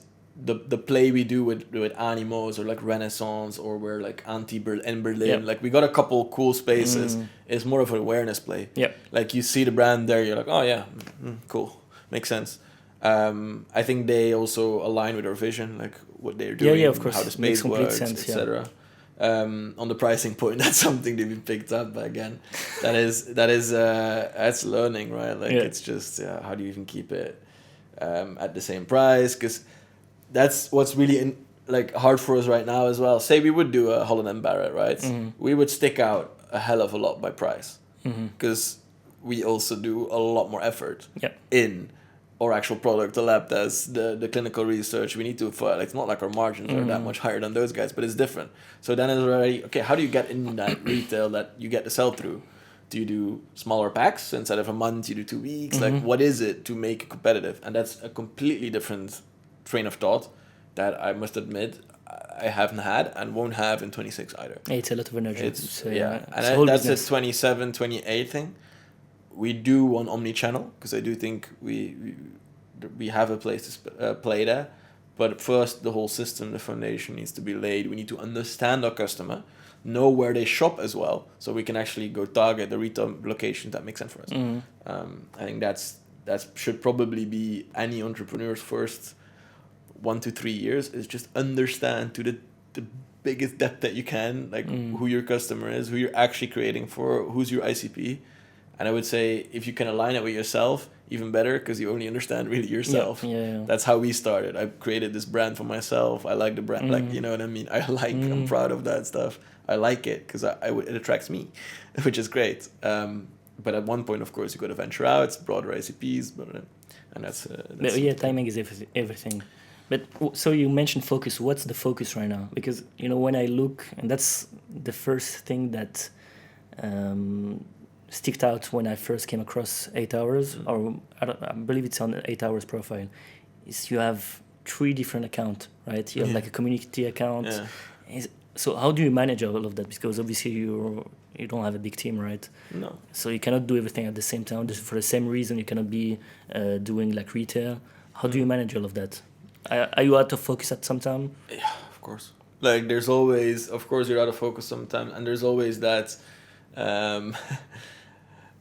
the play we do with Animos, or like Renaissance, or we're like in Berlin. Like we got a couple cool spaces. It's more of an awareness play. Like you see the brand there, you're like, oh yeah, cool, makes sense. I think they also align with our vision, like what they're doing, of course. How the space works, etc. On the pricing point, that's something they've been picked up. But again, that's learning, right? Like it's just how do you even keep it at the same price? Because that's what's really hard for us right now as well. Say we would do a Holland and Barrett, right? We would stick out a hell of a lot by price, because we also do a lot more effort in our actual product, the lab tests, the clinical research. We need to, it's not like our margins are that much higher than those guys, but it's different. So then it's already, okay, how do you get in that retail that you get the sell-through? Do you do smaller packs instead of a month? You do 2 weeks. Mm-hmm. Like, what is it to make it competitive? And that's a completely different train of thought that I must admit I haven't had and won't have in 26 either. It's a lot of energy. It's and that's business. a 27, 28 thing. We do want omni-channel because I do think we have a place to play there. But first, the whole system, the foundation needs to be laid. We need to understand our customer, know where they shop as well, so we can actually go target the retail locations that make sense for us. I think that should probably be any entrepreneur's first 1 to 3 years, is just understand to the biggest depth that you can, like who your customer is, who you're actually creating for, who's your ICP. And I would say if you can align it with yourself, even better, because you only understand really yourself. Yeah. That's how we started. I created this brand for myself. I like the brand, like, you know what I mean? I'm proud of that stuff. I like it because it attracts me, which is great. But at one point, of course, you got to venture out, it's broader ICPs, and that's timing is everything. But so you mentioned focus. What's the focus right now? Because, when I look, and that's the first thing that sticked out when I first came across 8 hours, or I believe it's on the 8 hours profile, is you have 3 different accounts, right? You have like a community account. Yeah. So how do you manage all of that? Because obviously you don't have a big team, right? No. So you cannot do everything at the same time. Just for the same reason, you cannot be doing like retail. How do you manage all of that? Are you out of focus at some time? Yeah, of course. Like, there's always, of course, you're out of focus sometimes, and there's always that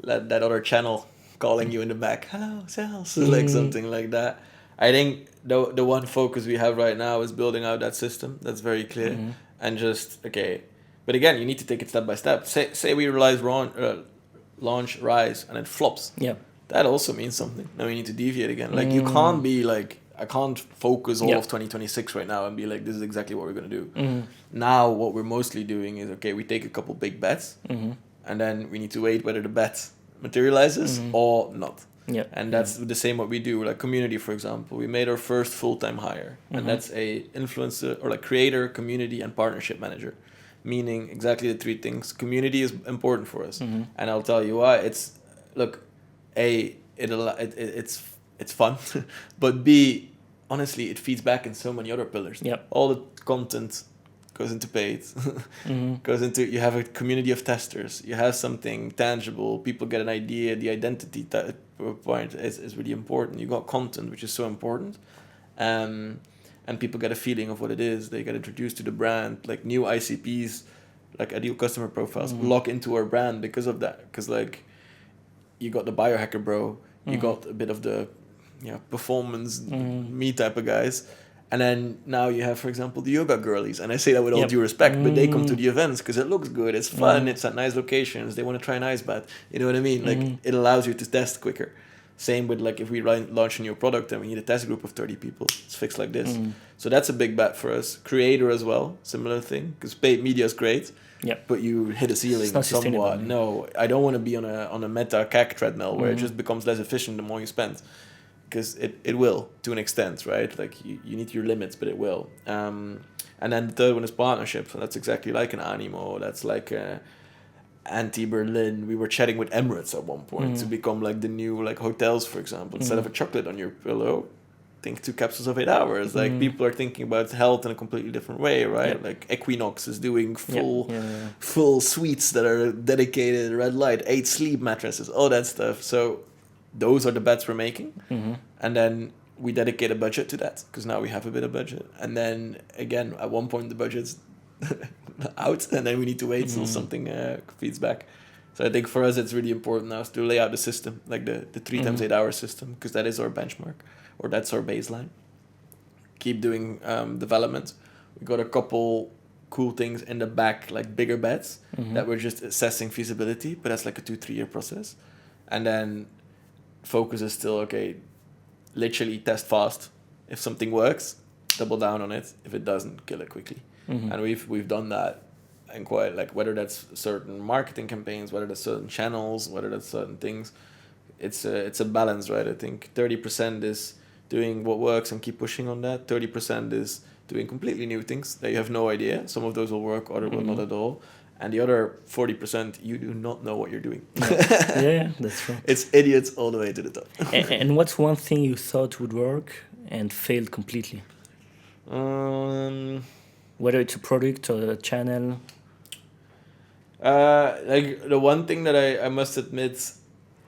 that other channel calling you in the back, hello, sales, like something like that. I think the one focus we have right now is building out that system. That's very clear. And just, okay. But again, you need to take it step by step. Say we launch Rise and it flops. Yeah. That also means something. Now we need to deviate again. Like, you can't be like, I can't focus all of 2026 right now and be like, this is exactly what we're going to do. Now what we're mostly doing is, okay, we take a couple big bets and then we need to wait whether the bet materializes or not. Yeah. And that's the same what we do. Like community, for example, we made our first full-time hire, and that's a influencer or like creator, community, and partnership manager, meaning exactly the 3 things. Community is important for us, and I'll tell you why. It's it's fun, but B, honestly, it feeds back in so many other pillars. Yep. All the content goes into paid, goes into, you have a community of testers, you have something tangible, people get an idea, the identity point is really important. You got content, which is so important, and people get a feeling of what it is. They get introduced to the brand, like new ICPs, like ideal customer profiles, lock into our brand because of that. Because like, you got the biohacker bro, you got a bit of the performance me type of guys. And then now you have, for example, the yoga girlies. And I say that with all due respect, but they come to the events because it looks good, it's fun, it's at nice locations, they want to try an ice bath. You know what I mean? Like, it allows you to test quicker. Same with, like, if we launch a new product and we need a test group of 30 people, it's fixed like this. So that's a big bet for us. Creator as well, similar thing, because paid media is great, but you hit a ceiling somewhat. No, I don't want to be on a meta CAC treadmill where it just becomes less efficient the more you spend. Because it will, to an extent, right? Like, you need your limits, but it will. And then the third one is partnerships. So that's exactly like an Animo. That's like Anti-Berlin. We were chatting with Emirates at one point to become like the new like hotels, for example. Instead of a chocolate on your pillow, think 2 capsules of 8 hours. Like, people are thinking about health in a completely different way, right? Like, Equinox is doing full suites that are dedicated, red light, 8 sleep mattresses, all that stuff. So those are the bets we're making. And then we dedicate a budget to that because now we have a bit of budget. And then again, at one point the budget's out and then we need to wait till something feeds back. So I think for us it's really important now to lay out the system, like the 3 times 8 hour system, because that is our benchmark or that's our baseline. Keep doing development. We got a couple cool things in the back, like bigger bets that we're just assessing feasibility, but that's like a 2-3 year process. And then focus is still, okay, literally test fast. If something works, double down on it. If it doesn't, kill it quickly. And we've done that, and quite, like, whether that's certain marketing campaigns, whether that's certain channels, whether that's certain things, it's a balance, right? I think 30% is doing what works and keep pushing on that. 30% is doing completely new things that you have no idea. Some of those will work, other will not at all. and the other 40% you do not know what you're doing. Yeah, that's true. It's idiots all the way to the top. And what's one thing you thought would work and failed completely? Whether it's a product or a channel. Like the one thing that I must admit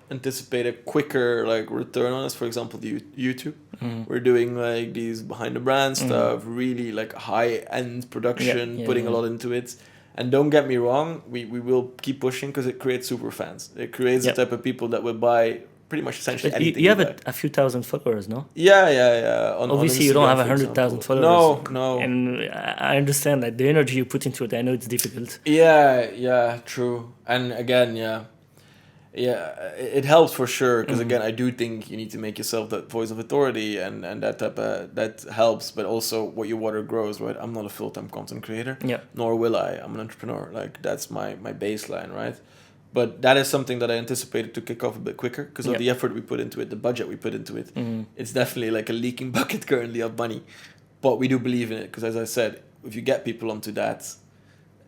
anticipate a quicker like return on is, for example, the YouTube. We're doing like these behind the brand stuff, really like high end production, putting a lot into it. And don't get me wrong, we will keep pushing because it creates super fans. It creates the type of people that will buy pretty much essentially anything. You have a few thousand followers, no? Yeah. Obviously, you don't have 100,000 followers. No. And I understand that the energy you put into it, I know it's difficult. Yeah, true. And again, it helps for sure because again, I do think you need to make yourself that voice of authority, and that type of that helps. But also, what your water grows, right? I'm not a full-time content creator, nor will I. I'm an entrepreneur. Like that's my baseline, right? But that is something that I anticipated to kick off a bit quicker because of the effort we put into it, the budget we put into it. It's definitely like a leaking bucket currently of money, but we do believe in it because, as I said, if you get people onto that,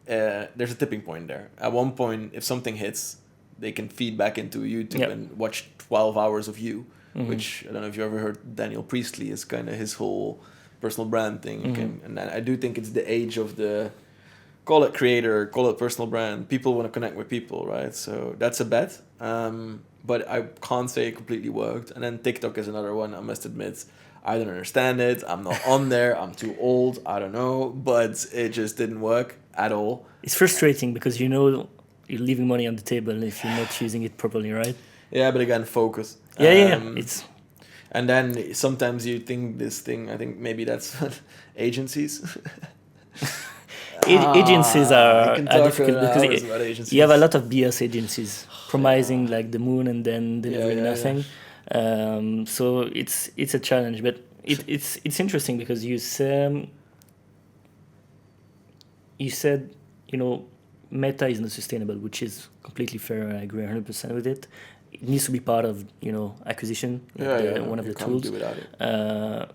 there's a tipping point there. At one point, if something hits, they can feed back into YouTube and watch 12 hours of you, which I don't know if you ever heard Daniel Priestley is kind of his whole personal brand thing. And I do think it's the age of the, call it creator, call it personal brand. People want to connect with people, right? So that's a bet. But I can't say it completely worked. And then TikTok is another one, I must admit. I don't understand it. I'm not on there. I'm too old. I don't know. But it just didn't work at all. It's frustrating because you're leaving money on the table if you're not using it properly, right? Yeah, but again, focus. It's. And then sometimes you think this thing, I think maybe that's agencies. Agencies are difficult because you have a lot of BS agencies promising like the moon and then delivering nothing. So it's a challenge, but it's interesting because you said Meta is not sustainable, which is completely fair. I agree 100% with it. It needs to be part of acquisition, one of the tools. Do without it.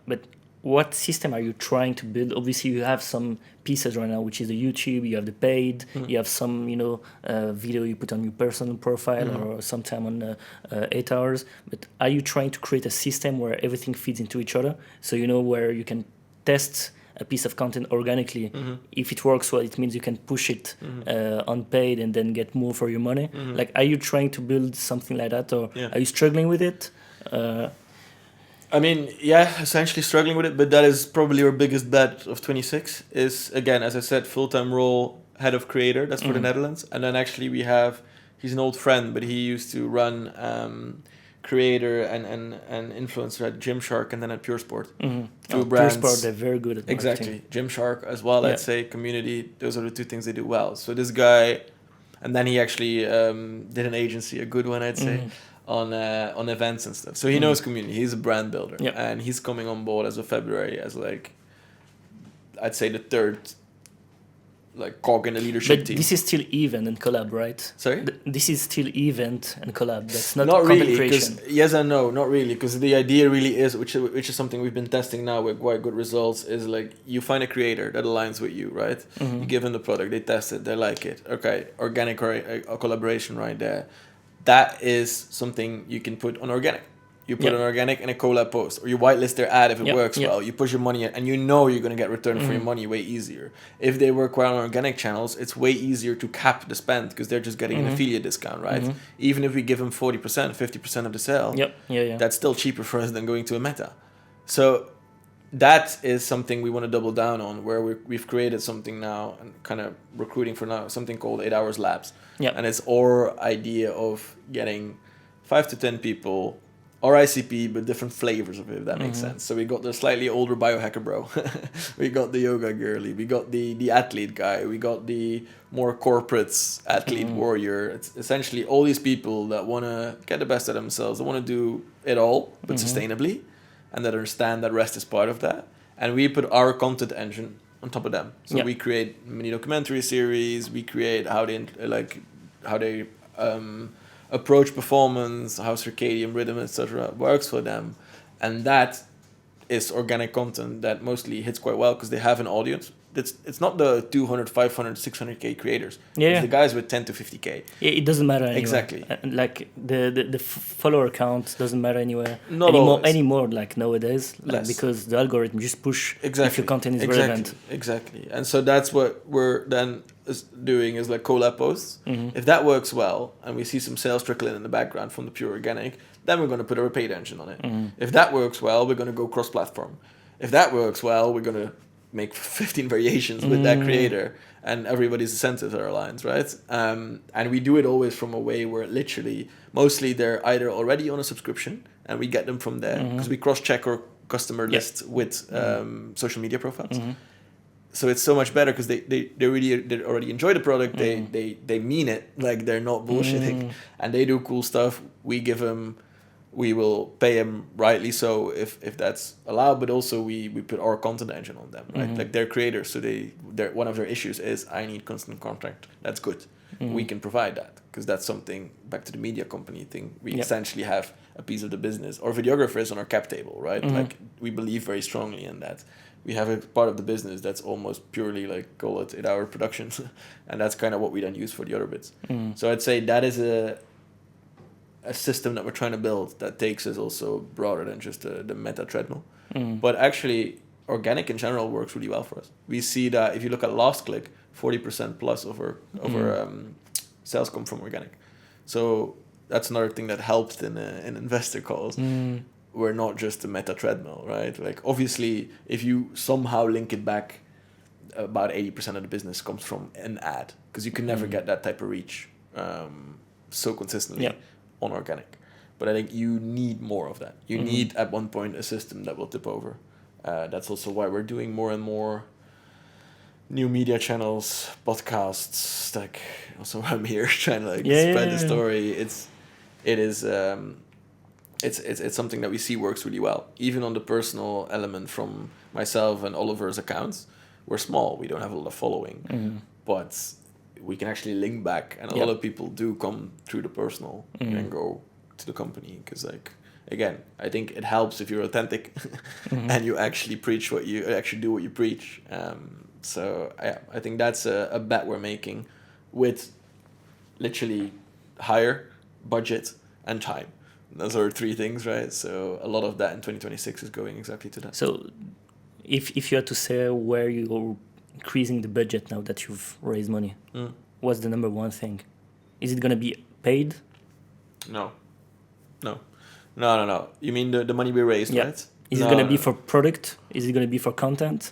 But what system are you trying to build? Obviously, you have some pieces right now, which is the YouTube. You have the paid. You have some video you put on your personal profile or sometime on 8 hours. But are you trying to create a system where everything feeds into each other? So where you can test a piece of content organically. If it works well, it means you can push it unpaid and then get more for your money. Like, are you trying to build something like that, or are you struggling with it? I mean, essentially struggling with it, but that is probably our biggest bet of 26 is, again, as I said, full-time role, head of creator, that's for the Netherlands. And then actually he's an old friend, but he used to run creator and influencer at Gymshark and then at Pure Sport. Two brands. Pure Sport, they're very good at marketing. Exactly. Gymshark as well, I'd say, community, those are the two things they do well. So this guy, and then he actually did an agency, a good one, I'd say, on events and stuff. So he knows community. He's a brand builder. And he's coming on board as of February as I'd say the third cog in the leadership team. This is still event and collab, right? Sorry? This is still event and collab. That's not really, creation. Yes and no, not really, because the idea really is, which is something we've been testing now with quite good results, is you find a creator that aligns with you, right? You give them the product, they test it, they like it. Okay, organic or a collaboration right there. That is something you can put on organic. You put an organic in a collab post, or you whitelist their ad if it works well. You push your money in, and you're going to get return for your money way easier. If they work well on organic channels, it's way easier to cap the spend because they're just getting an affiliate discount, right? Even if we give them 40%, 50% of the sale, that's still cheaper for us than going to a Meta. So that is something we want to double down on, where we've created something now and kind of recruiting for now, something called 8 Hours Labs. And it's our idea of getting 5 to 10 people, or ICP, but different flavors of it, if that makes sense. So we got the slightly older biohacker bro. We got the yoga girly. We got the athlete guy. We got the more corporate athlete warrior. It's essentially all these people that want to get the best of themselves. They want to do it all, but sustainably, and that understand that rest is part of that. And we put our content engine on top of them. So we create mini documentary series. We create how they approach performance, how circadian rhythm, etc. works for them. And that is organic content that mostly hits quite well because they have an audience. it's not the 200, 500, 600k creators. Yeah. It's the guys with 10 to 50k. It doesn't matter anywhere. Exactly. Like the follower count doesn't matter anywhere Not always. anymore. Like nowadays, Less. because the algorithm just push Exactly. if your content is relevant. Exactly. And so that's what we're then doing is like collab posts. Mm-hmm. If that works well and we see some sales trickling in the background from the pure organic, then we're going to put a paid engine on it. Mm-hmm. If that works well, we're going to go cross-platform. If that works well, we're going to make 15 variations with that creator, and everybody's incentives are aligned, right? And we do it always from a way where literally, mostly they're either already on a subscription, and we get them from there, because we cross-check our customer list with social media profiles. So it's so much better because they already enjoy the product. They mean it, like they're not bullshitting, and they do cool stuff. We will pay them rightly so if that's allowed, but also we put our content engine on them, right? Like they're creators, so they're one of their issues is I need constant contact. That's good. We can provide that because that's something, back to the media company thing, we essentially have a piece of the business. Or videographers on our cap table, right? Like we believe very strongly in that. We have a part of the business that's almost purely like, call it 8-hour productions, and that's kind of what we then use for the other bits. So I'd say that is a system that we're trying to build that takes us also broader than just the meta treadmill. But actually, organic in general works really well for us. We see that if you look at last click, 40% plus of our sales come from organic. So that's another thing that helped in investor calls. We're not just a meta treadmill, right? Like obviously, if you somehow link it back, about 80% of the business comes from an ad, because you can never get that type of reach so consistently on organic. But I think you need more of that. You need at one point a system that will tip over. That's also why we're doing more and more new media channels, podcasts. Like also I'm here trying to spread the story. It's something that we see works really well. Even on the personal element from myself and Oliver's accounts, we're small. We don't have a lot of following, but we can actually link back, and a lot of people do come through the personal and go to the company because, like, again, I think it helps if you're authentic and you actually preach what you actually do what you preach. So I think that's a bet we're making with literally higher budget and time. Those are three things, right? So a lot of that in 2026 is going exactly to that. So if you had to say where you're increasing the budget now that you've raised money, what's the number one thing? Is it going to be paid? No. You mean the money we raised, right? Is it going to be for product? Is it going to be for content?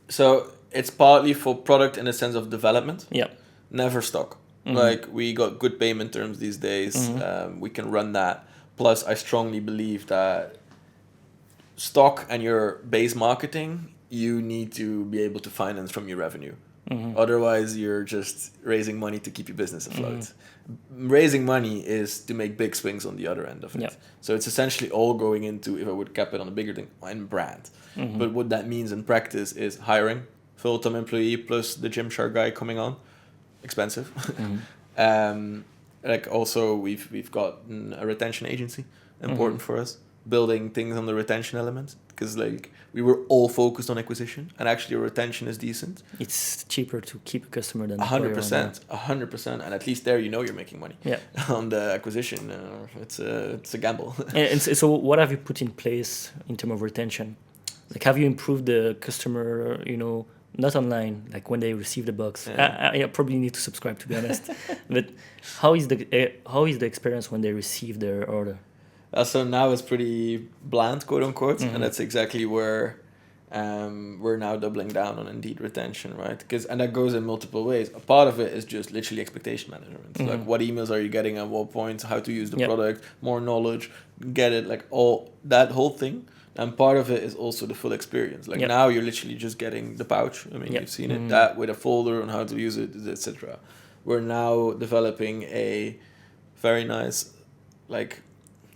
So it's partly for product in the sense of development. Yeah. Never stock. Like we got good payment terms these days. We can run that. Plus, I strongly believe that stock and your base marketing, you need to be able to finance from your revenue. Otherwise, you're just raising money to keep your business afloat. Raising money is to make big swings on the other end of it. Yeah. So it's essentially all going into, if I would cap it on a bigger thing, in brand. But what that means in practice is hiring, full-time employee plus the Gymshark guy coming on. Expensive. Like also we've got a retention agency, important for us, building things on the retention element, because like we were all focused on acquisition and actually retention is decent. It's cheaper to keep a customer than 100%, and at least there you're making money. On the acquisition, it's a gamble. And so what have you put in place in terms of retention? Like, have you improved the customer, not online, like when they receive the box? I probably need to subscribe, to be honest. But how is the experience when they receive their order? So now it's pretty bland, quote unquote, and that's exactly where we're now doubling down on Indeed retention, right? And that goes in multiple ways. A part of it is just literally expectation management. Like what emails are you getting at what point, how to use the product, more knowledge, get it, like all that whole thing. And part of it is also the full experience. Like now you're literally just getting the pouch. I mean, you've seen it, that with a folder on how to use it, etc. We're now developing a very nice, like,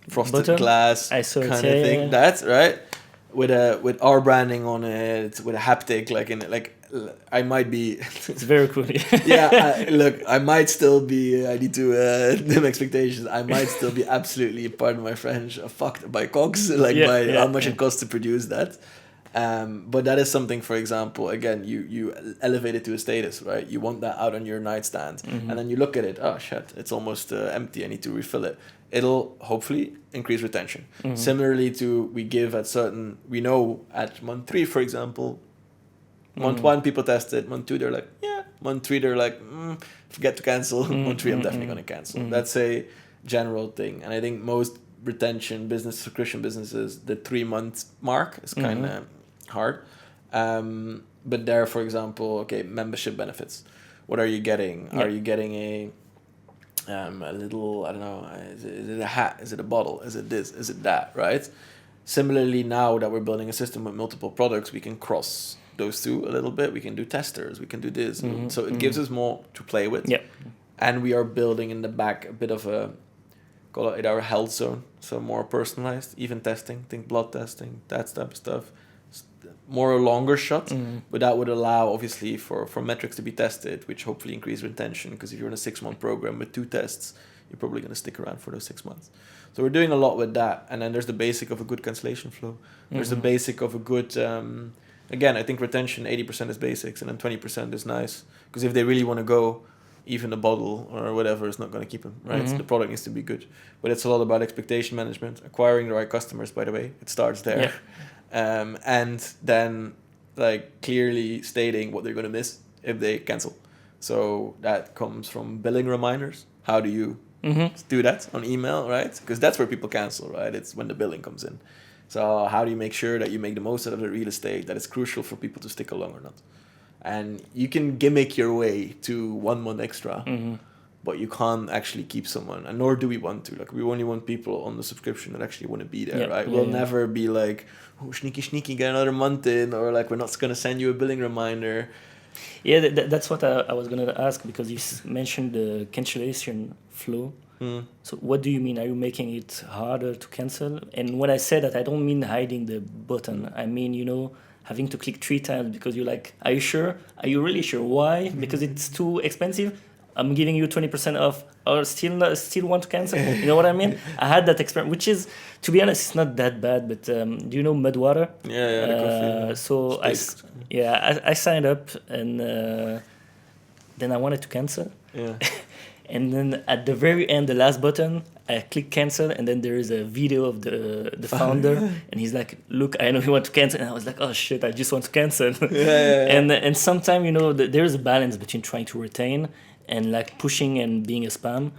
frosted glass kind of thing. That's right. With our branding on it, with a haptic, I might be. It's very cool. I might still be. I need to dim expectations. I might still be absolutely, pardon my French, fucked by cogs, by how much it costs to produce that. But that is something, for example, again, you elevate it to a status, right? You want that out on your nightstand, and then you look at it, oh shit, it's almost empty, I need to refill it. It'll hopefully increase retention. Similarly to, we know at month 3, for example, month 1 people test it, month 2 they're like, yeah, month 3 they're like, forget to cancel, month 3 I'm definitely going to cancel. That's a general thing, and I think most retention subscription businesses, the 3-month mark is kind of hard. But there, for example, okay, membership benefits. What are you getting? Are you getting a little, I don't know, is it a hat? Is it a bottle? Is it this? Is it that? Right? Similarly, now that we're building a system with multiple products, we can cross those two a little bit. We can do testers. We can do this. So it gives us more to play with. Yep. And we are building in the back a bit of call it our health zone. So more personalized, even testing, think blood testing, that type of stuff. More a longer shot, but that would allow obviously for metrics to be tested, which hopefully increase retention, because if you're in a 6-month program with 2 tests, you're probably going to stick around for those 6 months. So we're doing a lot with that. And then there's the basic of a good cancellation flow. There's the basic of a good, again, I think retention 80% is basics and then 20% is nice, because if they really want to go, even a bottle or whatever is not going to keep them, right? So the product needs to be good. But it's a lot about expectation management, acquiring the right customers, by the way. It starts there. Yeah. And then like clearly stating what they're going to miss if they cancel. So that comes from billing reminders. How do you do that on email, right? Because that's where people cancel, right? It's when the billing comes in. So how do you make sure that you make the most out of the real estate, that it's crucial for people to stick along or not? And you can gimmick your way to 1 month extra, but you can't actually keep someone, and nor do we want to. Like, we only want people on the subscription that actually want to be there, right? We'll never be like, oh, sneaky, get another month in, or like, we're not going to send you a billing reminder. Yeah, that's what I was going to ask, because you mentioned the cancellation flow. So what do you mean? Are you making it harder to cancel? And when I say that, I don't mean hiding the button. I mean, having to click 3 times because you're like, are you sure? Are you really sure? Why? Because it's too expensive? I'm giving you 20% off, or still want to cancel? You know what I mean? I had that experience, which is, to be honest, it's not that bad, but do you know Mudwater? Yeah, the coffee. So I signed up, and then I wanted to cancel. Yeah. And then at the very end, the last button, I click cancel, and then there is a video of the founder, and he's like, "Look, I know you want to cancel," and I was like, "Oh shit, I just want to cancel." And sometimes there is a balance between trying to retain and like pushing and being a spam,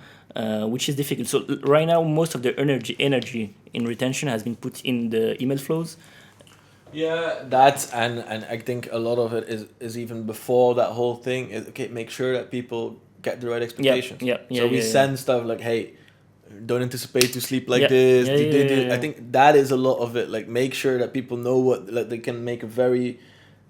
which is difficult. So right now, most of the energy in retention has been put in the email flows. Yeah, that's and I think a lot of it is even before that whole thing. Is okay, make sure that people get the right expectations. So we send stuff like, hey, don't anticipate to sleep like this. I think that is a lot of it. Like, make sure that people know what, like, they can make a very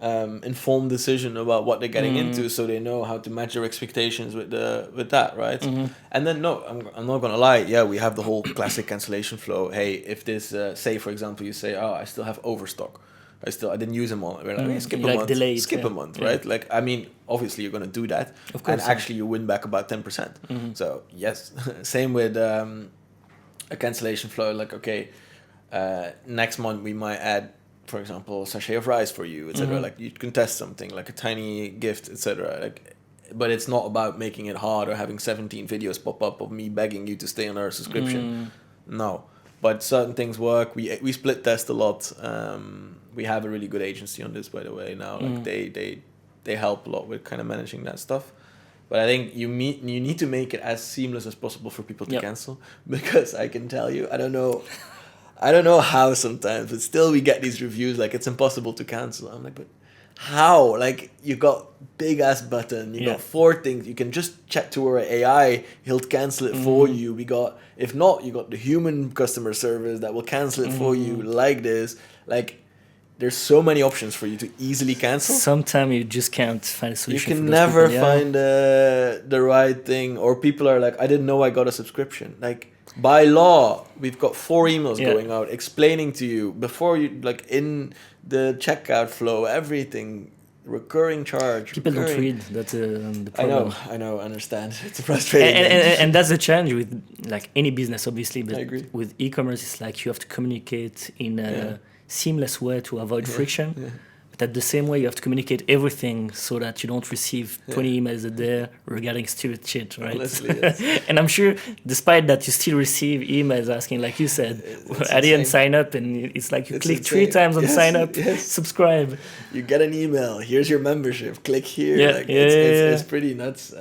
informed decision about what they're getting into, so they know how to match their expectations with that, right? And then I'm not gonna lie. Yeah, we have the whole classic cancellation flow. Hey, if this say for example you say, oh, I still have overstock. I didn't use them all. We're like, hey, skip a month. Delayed, skip a month, right? Like, I mean, obviously you're gonna do that, of course, and actually you win back about 10%. So yes, same with a cancellation flow. Like, okay, next month we might add, for example, a sachet of rice for you, etc. Like, you can test something like a tiny gift, etc. Like, but it's not about making it hard or having 17 videos pop up of me begging you to stay on our subscription. No. But certain things work. We split test a lot. We have a really good agency on this, by the way. Now, like they help a lot with kind of managing that stuff. But I think you need to make it as seamless as possible for people to cancel, because I can tell you, I don't know how sometimes, but still we get these reviews like it's impossible to cancel. I'm like, but how? Like, you got big ass button, you got 4 things, you can just chat to our AI, he'll cancel it for you. If not, you got the human customer service that will cancel it for you like this. Like, there's so many options for you to easily cancel. Sometimes you just can't find a solution. You can never find the right thing, or people are like, I didn't know I got a subscription. Like, by law, we've got 4 emails going out explaining to you before you, like, in the checkout flow, everything, recurring charge. People don't read. That's the problem. I know, understand. It's frustrating. And that's the challenge with like any business, obviously. But I agree. With e-commerce, it's like you have to communicate in seamless way to avoid friction. Yeah. But at the same way, you have to communicate everything so that you don't receive 20 emails a day regarding stupid shit, right? Honestly, yes. And I'm sure, despite that, you still receive emails asking, like you said, I didn't sign up, and it's like you It's click insane. 3 times on sign up, Yes. subscribe. You get an email. Here's your membership. Click here. Yeah, like, yeah, it's pretty nuts.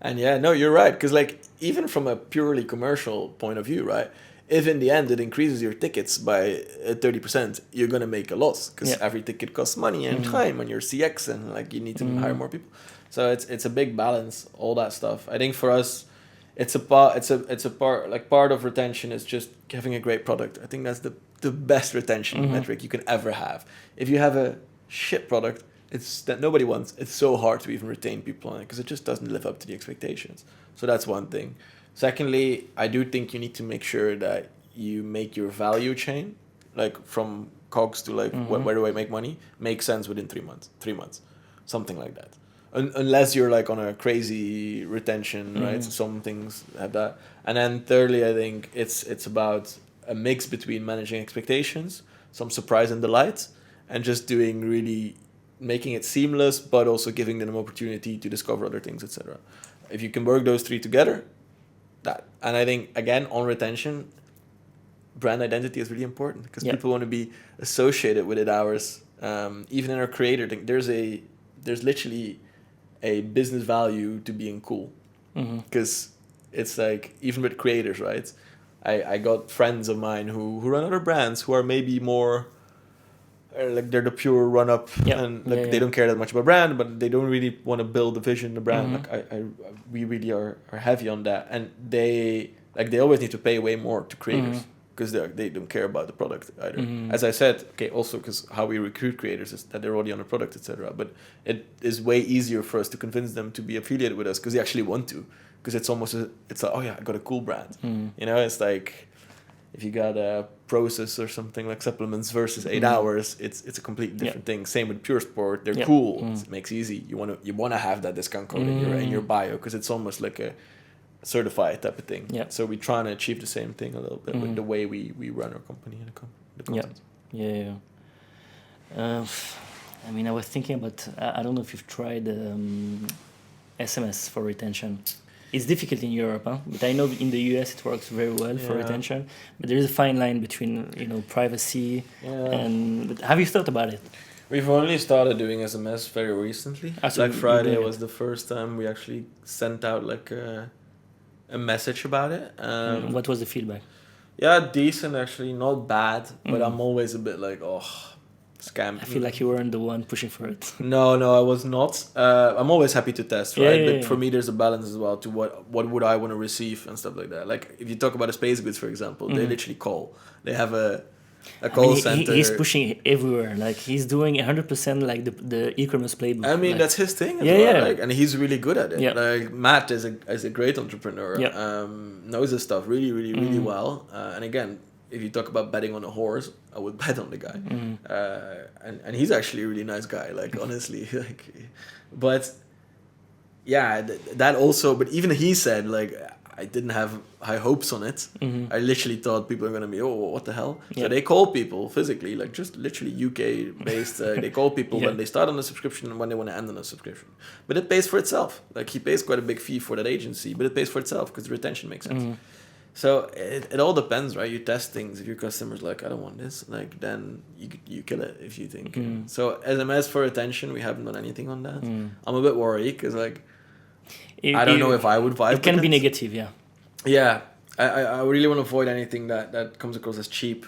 And yeah, no, you're right. Because like even from a purely commercial point of view, right? If in the end it increases your tickets by 30%, you're gonna make a loss because every ticket costs money and time, and your CX, and like you need to hire more people. So it's a big balance, all that stuff. I think for us, it's a part of retention is just having a great product. I think that's the best retention metric you can ever have. If you have a shit product, it's that nobody wants. It's so hard to even retain people on it because it just doesn't live up to the expectations. So that's one thing. Secondly, I do think you need to make sure that you make your value chain, like from cogs to like where do I make money, make sense within 3 months, something like that. Unless you're like on a crazy retention, right? So some things have that. And then thirdly, I think it's about a mix between managing expectations, some surprise and delight, and just doing really making it seamless, but also giving them an opportunity to discover other things, etc. If you can work those three together, and I think again on retention, brand identity is really important because people want to be associated with it. Even in our creator thing, there's literally a business value to being cool because it's like even with creators, right? I got friends of mine who run other brands who are maybe more like they're the pure run up and like they don't care that much about brand, but they don't really want to build a vision, the brand. Like we really are heavy on that, and they always need to pay way more to creators because they don't care about the product either. As I said, also because how we recruit creators is that they're already on a product, etc. But it is way easier for us to convince them to be affiliated with us because they actually want to, because it's almost it's like, oh yeah, I got a cool brand. You know, it's like if you got a process or something like supplements versus 8 hours, it's a completely different thing. Same with Pure Sport, they're cool. It makes it easy. You want to have that discount code in your bio because it's almost like a certified type of thing. So we're trying to achieve the same thing a little bit with the way we run our company and the content. I mean, I was thinking about, I don't know if you've tried SMS for retention. It's difficult in Europe, but I know in the US it works very well for retention. But there is a fine line between privacy and. But have you thought about it? We've only started doing SMS very recently. Black Friday was the first time we actually sent out like a message about it. What was the feedback? Yeah, decent actually, not bad. But I'm always a bit like, scam. I feel like you weren't the one pushing for it. No, I was not. I'm always happy to test, right? But for me, there's a balance as well to what would I want to receive and stuff like that. Like if you talk about the space goods, for example, they literally call. They have a call center. He's pushing everywhere. Like he's doing 100% like the e-commerce playbook. I mean, like, that's his thing. Like, and he's really good at it. Like Matt is a great entrepreneur. Knows his stuff really, really, really well. And again, if you talk about betting on a horse, I would bet on the guy. And he's actually a really nice guy, like honestly. Like, but yeah, that also. But even he said like I didn't have high hopes on it. I literally thought people are gonna be what the hell. So they call people physically, like just literally UK based. They call people when they start on the subscription and when they want to end on a subscription. But it pays for itself. Like he pays quite a big fee for that agency, but it pays for itself because the retention makes sense. So it all depends, right? You test things. If your customer's like, I don't want this, like then you kill it if you think. So SMS for retention, we haven't done anything on that. I'm a bit worried because like I don't know if I would vibe. It can be negative, Yeah, I really want to avoid anything that comes across as cheap,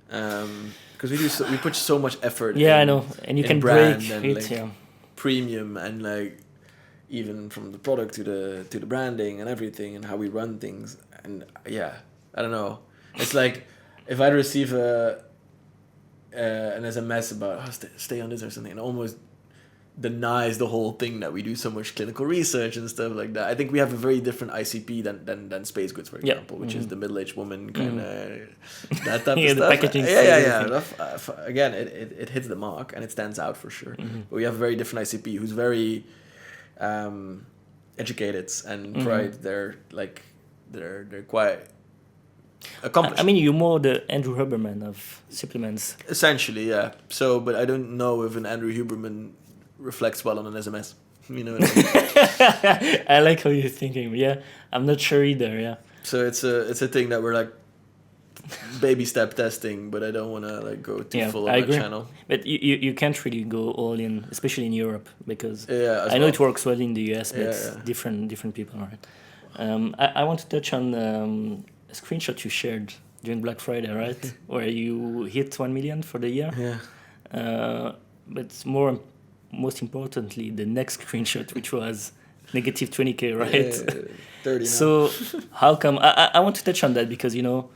because we put so much effort. I know, and you can break and, it. Like, premium and like even from the product to the branding and everything and how we run things. And I don't know. It's like if I'd receive an SMS about stay on this or something, and almost denies the whole thing that we do so much clinical research and stuff like that. I think we have a very different ICP than space goods, for example, which is the middle-aged woman kind of that type of stuff. The packaging. Again, it hits the mark and it stands out for sure. But we have a very different ICP who's very educated and pride. They're quite accomplish. I mean, you're more the Andrew Huberman of supplements. Essentially, yeah. So, but I don't know if an Andrew Huberman reflects well on an SMS. You know what I mean? I like how you're thinking. Yeah, I'm not sure either. Yeah. So it's a thing that we're like baby step testing, but I don't want to like go too full on that channel. But you can't really go all in, especially in Europe, because I know it works well in the US, but different people, right? I want to touch on a screenshot you shared during Black Friday, right? Where you hit 1 million for the year. Yeah. But most importantly, the next screenshot, which was negative 20K, right? 30 now. So how come? I want to touch on that because, you know,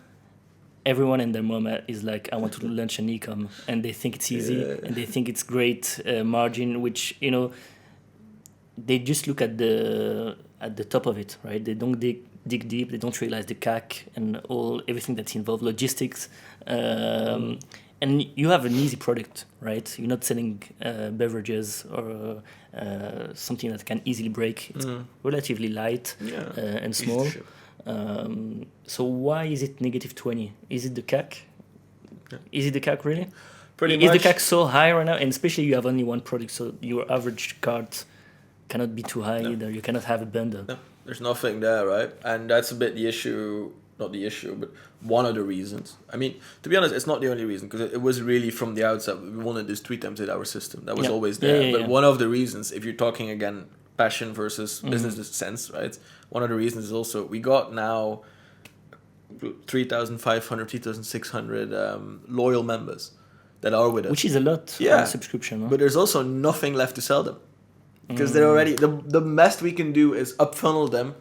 everyone and their mom is like, I want to launch an e-com, and they think it's easy and they think it's great margin, which, you know, they just look at the top of it, right? They don't dig deep. They don't realize the CAC and everything that's involved, logistics. And you have an easy product, right? You're not selling beverages or something that can easily break. It's relatively light and small. So why is it negative 20? Is it the CAC? Yeah. Is it the CAC really? Pretty much. Is the CAC so high right now? And especially you have only one product, so your average cart cannot be too high either. You cannot have a bundle. No, there's nothing there, right? And that's a bit the issue. Not the issue, but one of the reasons. I mean, to be honest, it's not the only reason, because it was really from the outset, we wanted this 3 times 8 hour system. That was always there. But one of the reasons, if you're talking again, passion versus business sense, right? One of the reasons is also, we got now 3,500, 3,600 loyal members that are with us. Which is a lot on subscription. Huh? But there's also nothing left to sell them. Because they're already, the best we can do is up funnel them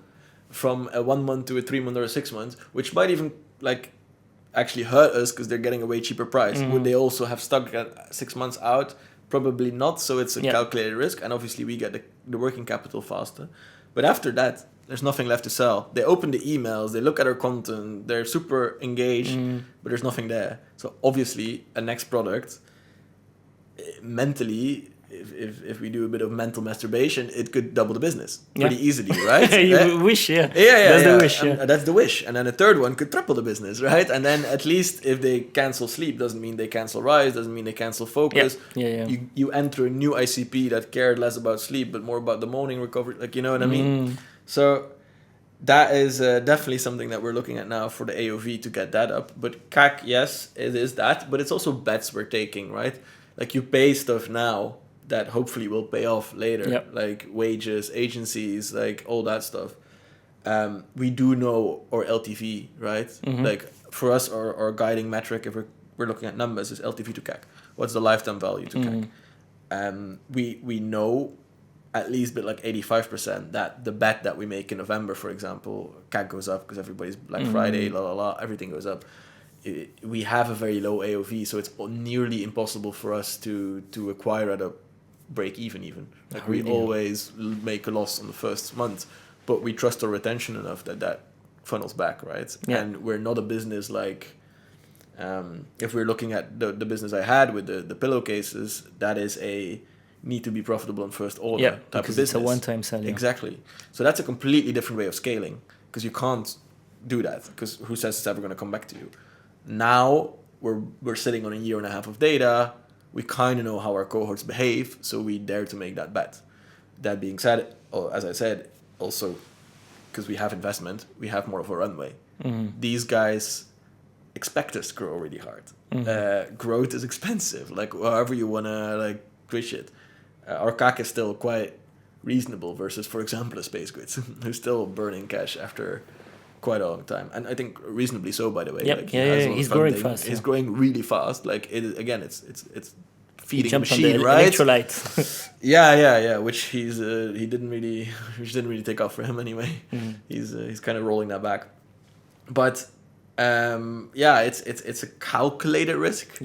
from a 1 month to a 3 month or a 6 months, which might even like actually hurt us because they're getting a way cheaper price. Would they also have stuck at 6 months out? Probably not. So it's a calculated risk, and obviously we get the working capital faster. But after that, there's nothing left to sell. They open the emails, they look at our content, they're super engaged, but there's nothing there. So obviously a next product, mentally, if we do a bit of mental masturbation, it could double the business pretty easily, right? You wish, That's the wish, That's the wish. And then a third one could triple the business, right? And then at least if they cancel sleep, doesn't mean they cancel rise, doesn't mean they cancel focus. You enter a new ICP that cared less about sleep, but more about the morning recovery, like, you know what I mean? So that is definitely something that we're looking at now for the AOV to get that up. But CAC, yes, it is that, but it's also bets we're taking, right? Like, you pay stuff now that hopefully will pay off later, like wages, agencies, like all that stuff. We do know our LTV, right? Like, for us, our guiding metric, if we're looking at numbers, is LTV to CAC. What's the lifetime value to CAC? We know at least bit like 85% that the bet that we make in November, for example, CAC goes up because everybody's Black Friday, everything goes up. We have a very low AOV, so it's nearly impossible for us to acquire at a break even. Like, we always make a loss on the first month, but we trust our retention enough that funnels back, right? And we're not a business like, if we're looking at the business I had with the pillowcases, that is a need to be profitable on first order type of business. It's a one-time sell. Exactly. So that's a completely different way of scaling, because you can't do that, because who says it's ever going to come back to you? Now we're sitting on a year and a half of data. We kind of know how our cohorts behave, so we dare to make that bet. That being said, as I said, also because we have investment, we have more of a runway. These guys expect us to grow really hard. Growth is expensive, like however you want to like twitch it. Our CAC is still quite reasonable versus, for example, a Space Goods, who's still burning cash after quite a long time, and I think reasonably so, by the way. He's growing fast. He's growing really fast. Like, it's feeding the machine, right? Electrolyte. Which he didn't really take off for him anyway. He's kind of rolling that back, but it's a calculated risk.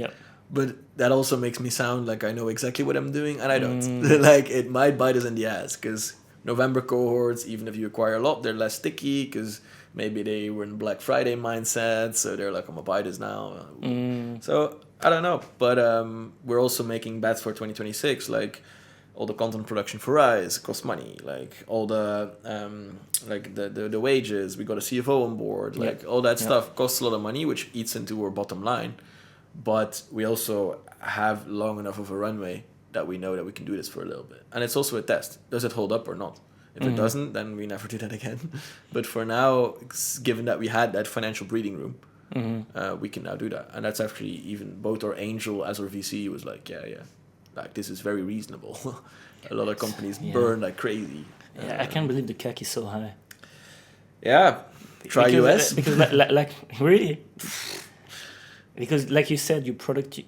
But that also makes me sound like I know exactly what I'm doing, and I don't. Like, it might bite us in the ass, because November cohorts, even if you acquire a lot, they're less sticky, because maybe they were in Black Friday mindset, so they're like, I'm gonna buy this now. So I don't know, but we're also making bets for 2026. Like, all the content production for us costs money. Like all the like the wages, we got a CFO on board. Like all that stuff costs a lot of money, which eats into our bottom line. But we also have long enough of a runway that we know that we can do this for a little bit. And it's also a test. Does it hold up or not? If it doesn't, then we never do that again. But for now, given that we had that financial breathing room, we can now do that. And that's actually even both our angel as our VC was like, like this is very reasonable. A lot of companies burn like crazy. I can't believe the CAC is so high. Yeah, try US. Because like really, because like you said, your product,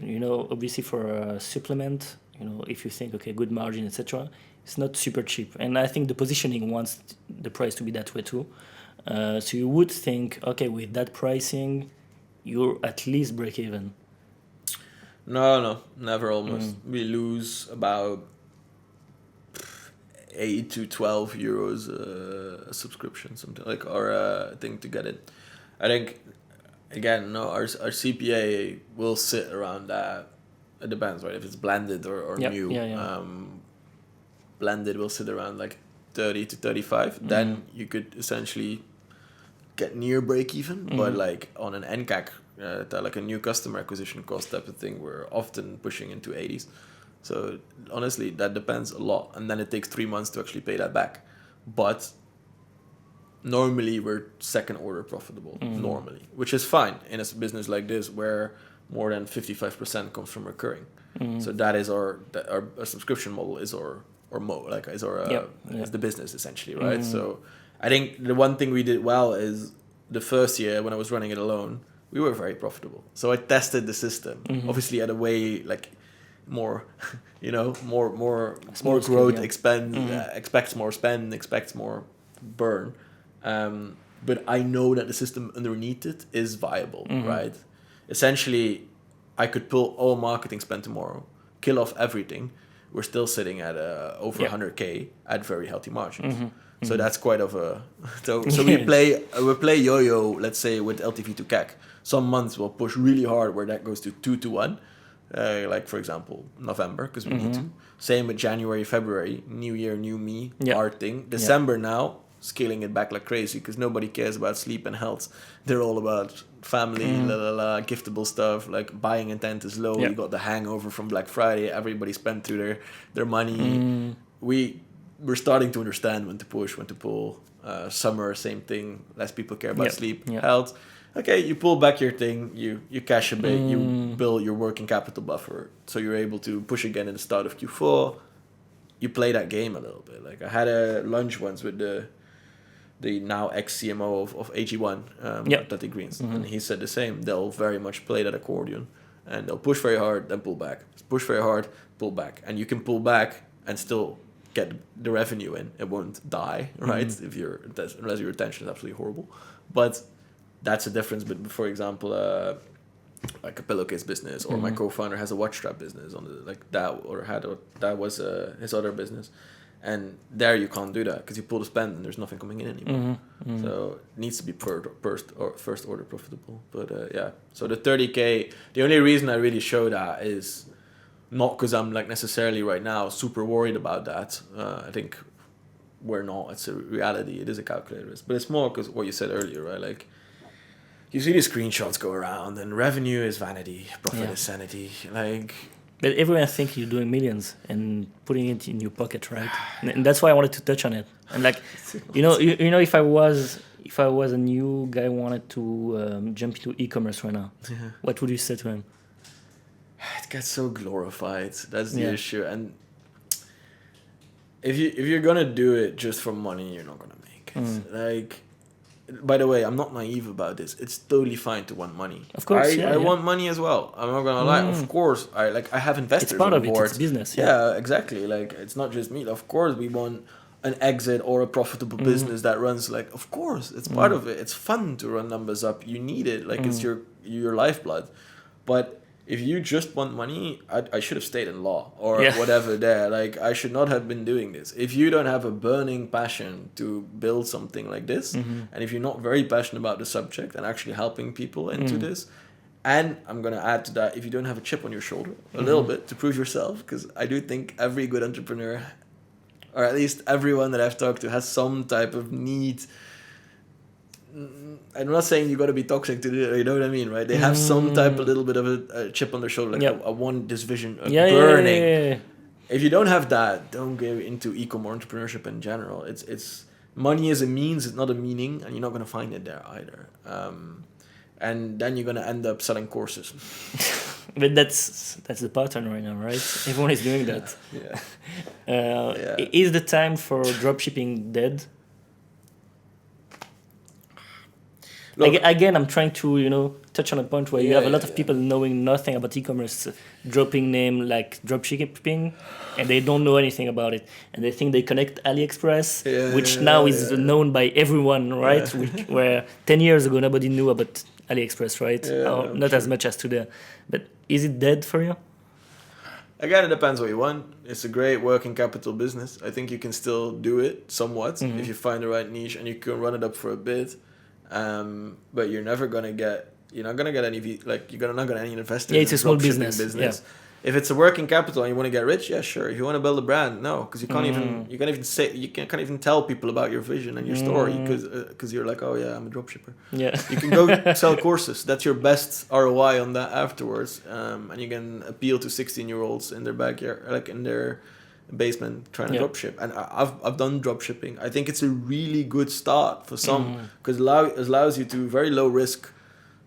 obviously for a supplement, if you think okay, good margin, etc. It's not super cheap, and I think the positioning wants the price to be that way too. So you would think, okay, with that pricing, you're at least break even. No, never almost. We lose about 8 to 12 euros a subscription, something like, or a thing to get it. I think, again, no, our CPA will sit around that. It depends, right? If it's blended or new. Blended will sit around like 30 to 35. Then you could essentially get near break even. But like on an NCAC, like a new customer acquisition cost type of thing, we're often pushing into 80s. So honestly, that depends a lot. And then it takes 3 months to actually pay that back. But normally we're second order profitable, normally, which is fine in a business like this where more than 55% comes from recurring. So that is our subscription model is is the business essentially, right? So I think the one thing we did well is the first year when I was running it alone, we were very profitable. So I tested the system, obviously at a way like more, more growth, expects more spend, expects more burn. But I know that the system underneath it is viable, right? Essentially, I could pull all marketing spend tomorrow, kill off everything. We're still sitting at over 100K at very healthy margins. So that's quite of a... So we play yo-yo, let's say, with LTV to CAC. Some months we'll push really hard where that goes to 2 to 1. Like, for example, November, because we need to. Same with January, February, new year, new me, our thing. December now, scaling it back like crazy because nobody cares about sleep and health. They're all about family, giftable stuff. Like buying intent is low. You got the hangover from Black Friday. Everybody spent through their money. We're starting to understand when to push, when to pull. Summer, same thing. Less people care about sleep, health. Okay, you pull back your thing, you cash a bit, you build your working capital buffer, so you're able to push again in the start of Q4. You play that game a little bit. Like I had a lunch once with the now ex-CMO of AG1, Tati Greens, and he said the same. They'll very much play that accordion, and they'll push very hard, then pull back. Push very hard, pull back. And you can pull back and still get the revenue in. It won't die, right? Unless your retention is absolutely horrible. But that's the difference. But for example, like a pillowcase business, or my co-founder has a watch strap business that was his other business, and there you can't do that because you pull the spend and there's nothing coming in anymore. So it needs to be first order profitable. But so the 30K. The only reason I really show that is not because I'm like necessarily right now super worried about that. I think we're not. It's a reality. It is a calculated risk, but it's more because what you said earlier, right? Like, you see the screenshots go around, and revenue is vanity, profit is sanity. Like, but everyone thinks you're doing millions and putting it in your pocket, right? And that's why I wanted to touch on it. And like, if I was a new guy wanted to jump into e-commerce right now, what would you say to him? It gets so glorified. That's the issue. And if you're gonna do it just for money, you're not gonna make it. Like, by the way, I'm not naive about this. It's totally fine to want money. Of course, I want money as well. I'm not gonna lie. Of course, I have investors. It's part on of board. it. It's business. Yeah, exactly. Like, it's not just me. Of course, we want an exit or a profitable business that runs. Like, of course, it's part of it. It's fun to run numbers up. You need it. Like, it's your lifeblood. But if you just want money, I should have stayed in law or whatever there. Like, I should not have been doing this. If you don't have a burning passion to build something like this, and if you're not very passionate about the subject and actually helping people into this, And I'm going to add to that, if you don't have a chip on your shoulder, a little bit to prove yourself, because I do think every good entrepreneur, or at least everyone that I've talked to, has some type of need. I'm not saying you got to be toxic to do it, you know what I mean, right? They have some type of little bit of a chip on their shoulder, like I want this vision of burning. Yeah. If you don't have that, don't go into e-commerce entrepreneurship in general. It's money is a means, it's not a meaning, and you're not going to find it there either. And then you're going to end up selling courses. But that's the pattern right now, right? Everyone is doing that. Is the time for dropshipping dead? Look, Again, I'm trying to touch on a point where you have a lot of people knowing nothing about e-commerce, dropping name like dropshipping, and they don't know anything about it, and they think they connect AliExpress, which now is known by everyone, right? Where 10 years ago nobody knew about AliExpress, right? Not as much as today. But is it dead for you? Again, it depends what you want. It's a great working capital business. I think you can still do it somewhat if you find the right niche and you can run it up for a bit. But you're not gonna get any not gonna get any investors. It's a small business. Yeah. If it's a working capital and you want to get rich, yeah, sure. If you want to build a brand, no, because you can't even tell people about your vision and your story because you're like, oh yeah, I'm a dropshipper. Yeah. You can go sell courses. That's your best ROI on that afterwards, and you can appeal to 16-year-olds in their backyard, like in their basement, trying to dropship. And I've done dropshipping. I think it's a really good start for some because it allows you to very low risk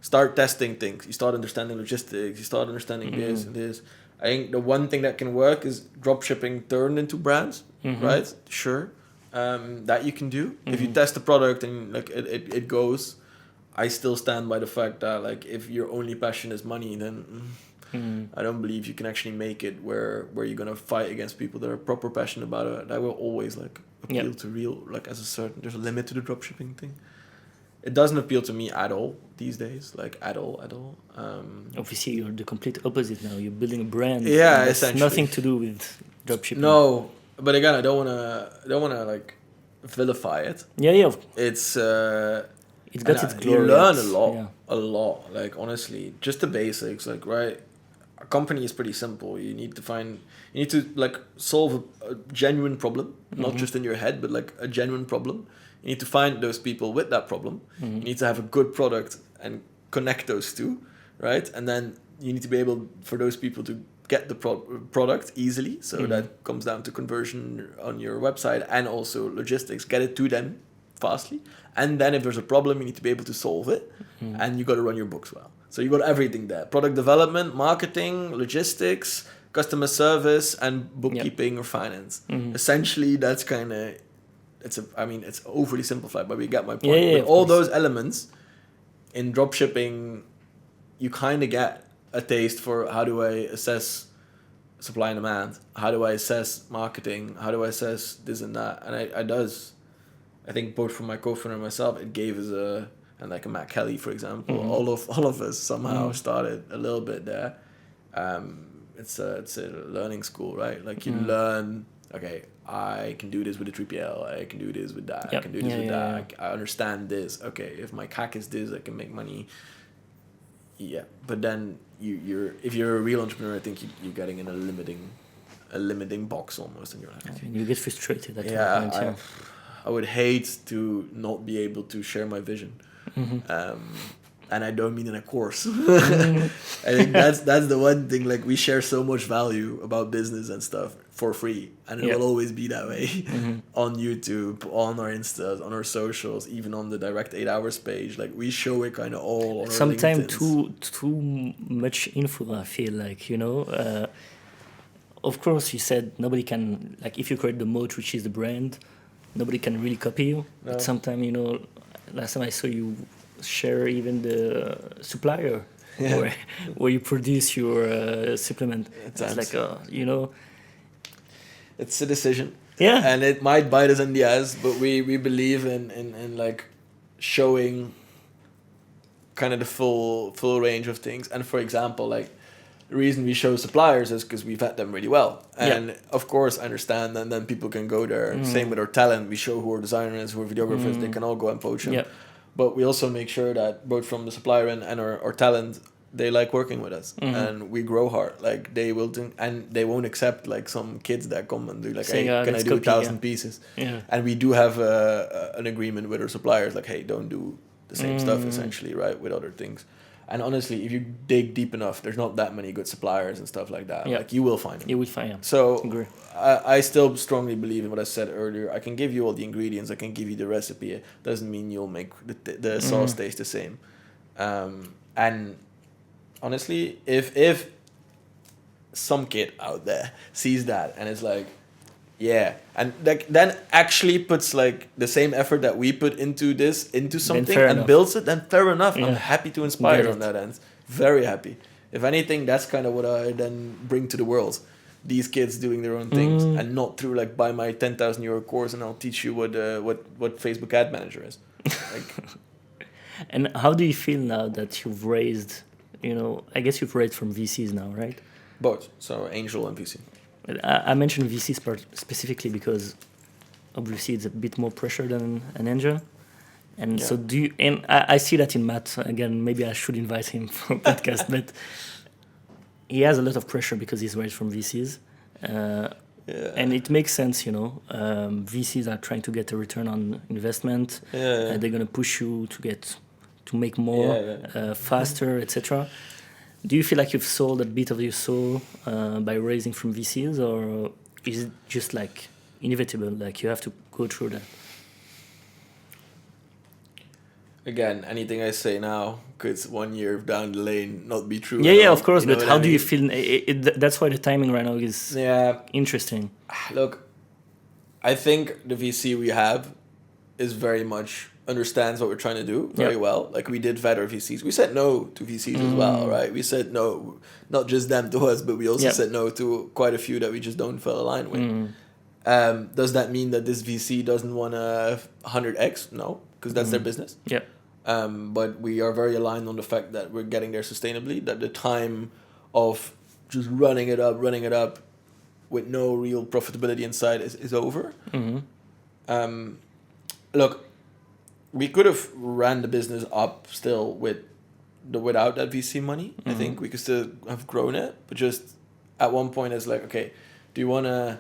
start testing things. You start understanding logistics. You start understanding this and this. I think the one thing that can work is dropshipping turned into brands, right? Sure, that you can do. If you test the product and like it goes, I still stand by the fact that like if your only passion is money, then I don't believe you can actually make it where you're gonna fight against people that are proper passionate about it. That will always like appeal to real like there's a limit to the dropshipping thing. It doesn't appeal to me at all these days, like at all. Obviously, you're the complete opposite now. You're building a brand. Yeah, that's essentially nothing to do with dropshipping. No, but again, I don't wanna like vilify it. Yeah. It's it's got its glory. You learn a lot. Like honestly, just the basics. Like right, a company is pretty simple. You need to like solve a genuine problem, not just in your head, but like a genuine problem. You need to find those people with that problem. You need to have a good product and connect those two, right? And then you need to be able for those people to get the product easily. So that comes down to conversion on your website and also logistics. Get it to them fastly. And then if there's a problem, you need to be able to solve it. And you got to run your books well. So you got everything there. Product development, marketing, logistics, customer service, and bookkeeping or finance. Essentially, that's kind of... It's overly simplified, but we get my point. With all those elements in dropshipping, you kind of get a taste for how do I assess supply and demand? How do I assess marketing? How do I assess this and that? And I think both for my co-founder and myself, it gave us and like a Matt Kelly, for example, all of us somehow started a little bit there. It's a learning school, right? Like you learn, okay, I can do this with a 3PL. I can do this with that. I can do this with that. I understand this. Okay, if my CAC is this, I can make money. Yeah, but then if you're a real entrepreneur, I think you're getting in a limiting box almost in your life. You get frustrated at that point. I would hate to not be able to share my vision. And I don't mean in a course. I think that's the one thing. Like we share so much value about business and stuff for free, and it will always be that way on YouTube, on our Instas, on our socials, even on the Direct 8 Hours page. Like we show it kind of all. On Sometimes too much info. I feel like Of course, you said nobody can like if you create the moat, which is the brand, nobody can really copy you. No. But sometimes last time I saw you share even the supplier where you produce your supplement. It's like it's a decision, and it might bite us in the ass, but we believe in like showing kind of the full range of things. And for example, like the reason we show suppliers is because we vet them really well, and of course I understand, and then people can go there. Same with our talent, we show who our designer is, who our videographers, they can all go and poach them. But we also make sure that both from the supplier and our talent, they like working with us, and we grow hard. Like they will do, and they won't accept like some kids that come and do like, Saying, hey, can I let's do copy, 1,000 pieces? Yeah. And we do have an agreement with our suppliers, like, hey, don't do the same stuff, essentially, right, with other things. And honestly, if you dig deep enough, there's not that many good suppliers and stuff like that. Yeah. Like, you will find them. You would find, yeah. So Agree. I still strongly believe in what I said earlier. I can give you all the ingredients. I can give you the recipe. It doesn't mean you'll make the sauce taste the same. And honestly, if some kid out there sees that and is like, yeah, and like then actually puts like the same effort that we put into this into something and enough. builds it, then fair enough. Yeah. I'm happy to inspire Get on it. that end. Very happy. If anything, that's kind of what I then bring to the world. These kids doing their own things, and not through like buy my 10,000 euro course and I'll teach you what Facebook Ad Manager is. Like, And how do you feel now that you've raised, I guess you've raised from VCs now, right? both, so angel and VC. I mentioned VCs specifically because obviously it's a bit more pressure than an angel. And Yeah. so I see that in Matt, again, maybe I should invite him for a podcast, but he has a lot of pressure because he's raised from VCs. And it makes sense, VCs are trying to get a return on investment. They're going to push you to make more faster, etc. Do you feel like you've sold a bit of your soul by raising from VCs, or is it just like inevitable, like you have to go through that? Again, anything I say now could 1 year down the lane not be true. Yeah, of course. But what how I do you mean? feel? That's why the timing right now is interesting. Look, I think the VC we have is very much understands what we're trying to do very well. Like, we did vet our VCs. We said no to VCs as well, right? We said no, not just them to us, but we also said no to quite a few that we just don't feel aligned with. Does that mean that this VC doesn't want a 100x? No, because that's their business. Yeah. But we are very aligned on the fact that we're getting there sustainably, that the time of just running it up with no real profitability inside is over. Look, we could have ran the business up still without that VC money. I think we could still have grown it, but just at one point it's like, okay, do you want a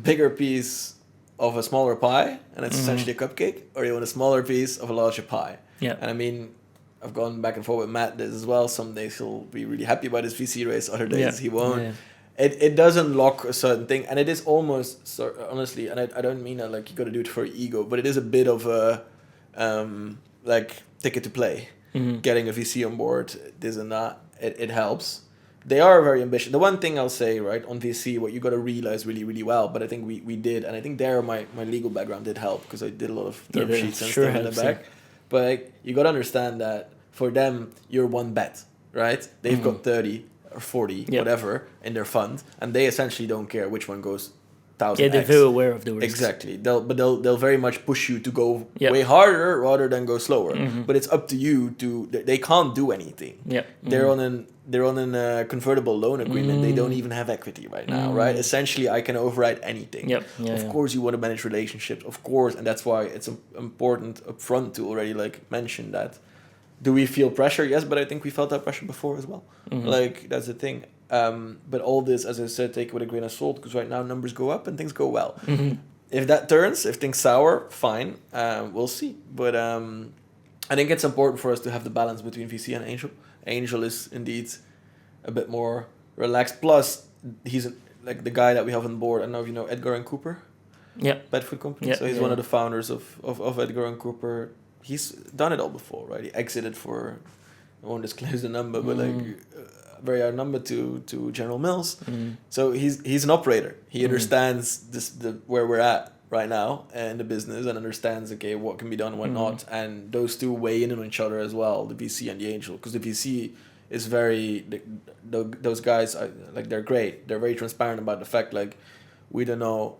bigger piece of a smaller pie, and it's essentially a cupcake, or you want a smaller piece of a larger pie? Yeah. And I mean, I've gone back and forth with Matt this as well. Some days he'll be really happy about his VC raise, other days he won't. Yeah. It doesn't lock a certain thing, and it is almost, honestly, and I don't mean that like you got to do it for ego, but it is a bit of a like ticket to play. Getting a VC on board, this and that, it helps. They are very ambitious. The one thing I'll say, right, on VC, what you got to realize really, really well, but I think we did, and I think there my legal background did help, because I did a lot of term sheets and stuff in the back. But like, you got to understand that for them, you're one bet, right? They've got 30 or 40, whatever, in their fund, and they essentially don't care which one goes 1,000x. Yeah, they're very aware of the risks. Exactly. They'll very much push you to go way harder rather than go slower. But it's up to you to. They can't do anything. Yeah. They're on a convertible loan agreement. They don't even have equity right now, right? Essentially, I can override anything. Of course, you want to manage relationships, of course, and that's why it's important upfront to already like mention that. Do we feel pressure? Yes, but I think we felt that pressure before as well. Like, that's the thing. But all this, as I said, take it with a grain of salt, because right now numbers go up and things go well. If that turns, if things sour, fine, we'll see. But I think it's important for us to have the balance between VC and angel. Angel is indeed a bit more relaxed. Plus, he's like the guy that we have on board. I don't know if you know Edgar and Cooper. Yeah. Pet food company. So he's one of the founders of Edgar and Cooper. He's done it all before, right? He exited for, I won't disclose the number, but like very high number to General Mills. So he's an operator. He understands where we're at right now in the business, and understands, okay, what can be done and what not. And those two weigh in on each other as well, the VC and the angel, because the VC is those guys are, like, they're great. They're very transparent about the fact, like, we don't know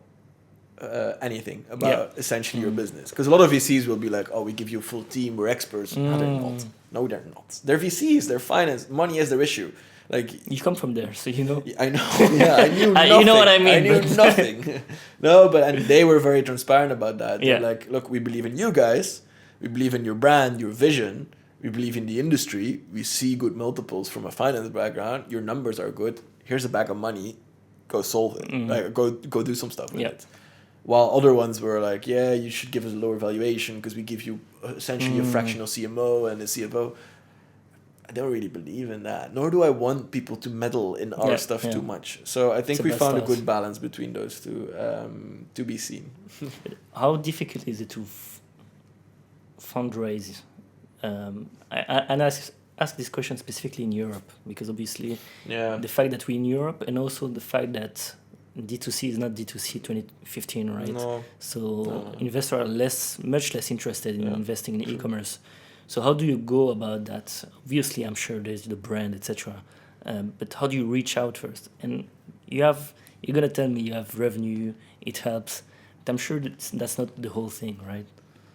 anything about essentially your business, because a lot of VCs will be like, oh, we give you a full team, we're experts. No, they're not. They're VCs, they're finance, money is their issue. Like, you come from there, so you know. I know. Yeah, I knew nothing. You know what I mean. I knew nothing. No, and they were very transparent about that. Yeah. They're like, look, we believe in you guys. We believe in your brand, your vision, we believe in the industry. We see good multiples from a finance background. Your numbers are good. Here's a bag of money. Go solve it. Like, go do some stuff with it. While other ones were like, yeah, you should give us a lower valuation because we give you essentially a fractional CMO and a CFO. I don't really believe in that. Nor do I want people to meddle in our stuff too much. So I think we found a good balance between those two to be seen. How difficult is it to fundraise? And I ask this question specifically in Europe, because obviously the fact that we're in Europe, and also the fact that D2C is not D2C 2015, right? No. So investors are much less interested in investing in e-commerce. So how do you go about that? Obviously, I'm sure there's the brand, etc. But how do you reach out first? And you're gonna tell me you have revenue, it helps. But I'm sure that's not the whole thing, right?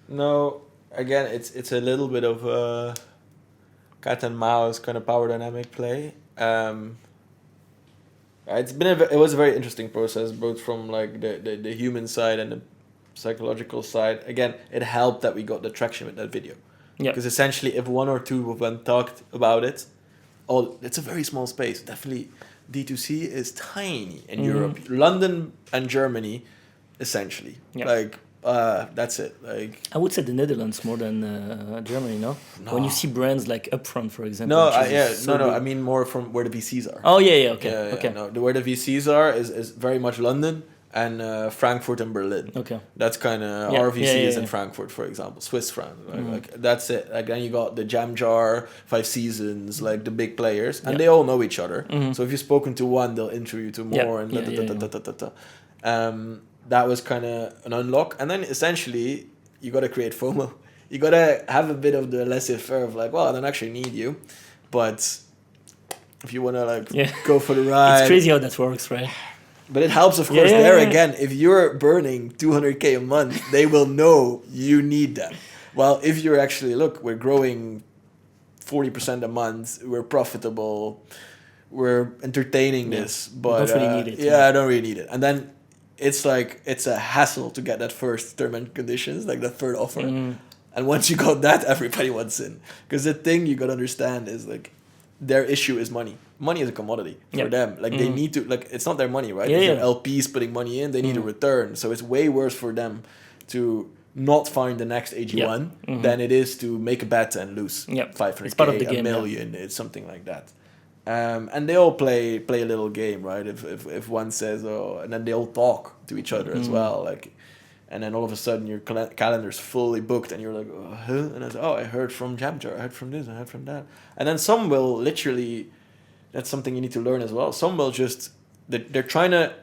No. Again, it's a little bit of a cat and mouse kind of power dynamic play. It was a very interesting process, both from like the human side and the psychological side. Again, it helped that we got the traction with that video. Because essentially, if one or two of them talked about it, it's a very small space. Definitely, D2C is tiny in Europe, London and Germany, essentially. Like. That's it. Like, I would say the Netherlands more than Germany. No, when you see brands like Upfront, for example. I mean more from where the VCs are. Oh okay. No, where the VCs are is very much London and Frankfurt and Berlin. Okay, that's kind of our VC is in Frankfurt, for example, Swiss franc. Like that's it. Like then you got the Jam Jar, 5 Seasons, like the big players, and they all know each other. So if you've spoken to one, they'll intro you to more that was kind of an unlock. And then essentially, you got to create FOMO. You got to have a bit of the laissez-faire of like, well, I don't actually need you. But if you want to go for the ride. It's crazy how that works, right? But it helps, of course, again. If you're burning 200K a month, they will know you need that. Well, if you're actually, look, we're growing 40% a month. We're profitable. We're entertaining this. But don't really need it. I don't really need it. And then it's a hassle to get that first term and conditions, like the third offer. And once you got that, everybody wants in. Because the thing you got to understand is like their issue is money. Money is a commodity for them. Like they need to, like it's not their money, right? If your LPs putting money in, they need a return. So it's way worse for them to not find the next AG1 than it is to make a bet and lose 500K, a million. It's something like that. And they all play a little game, right? If one says, and then they all talk to each other as well, like, and then all of a sudden your calendar's fully booked, and you're like, and I say, I heard from Jamjar, I heard from this, I heard from that, and then some will literally, that's something you need to learn as well. Some will just they're trying to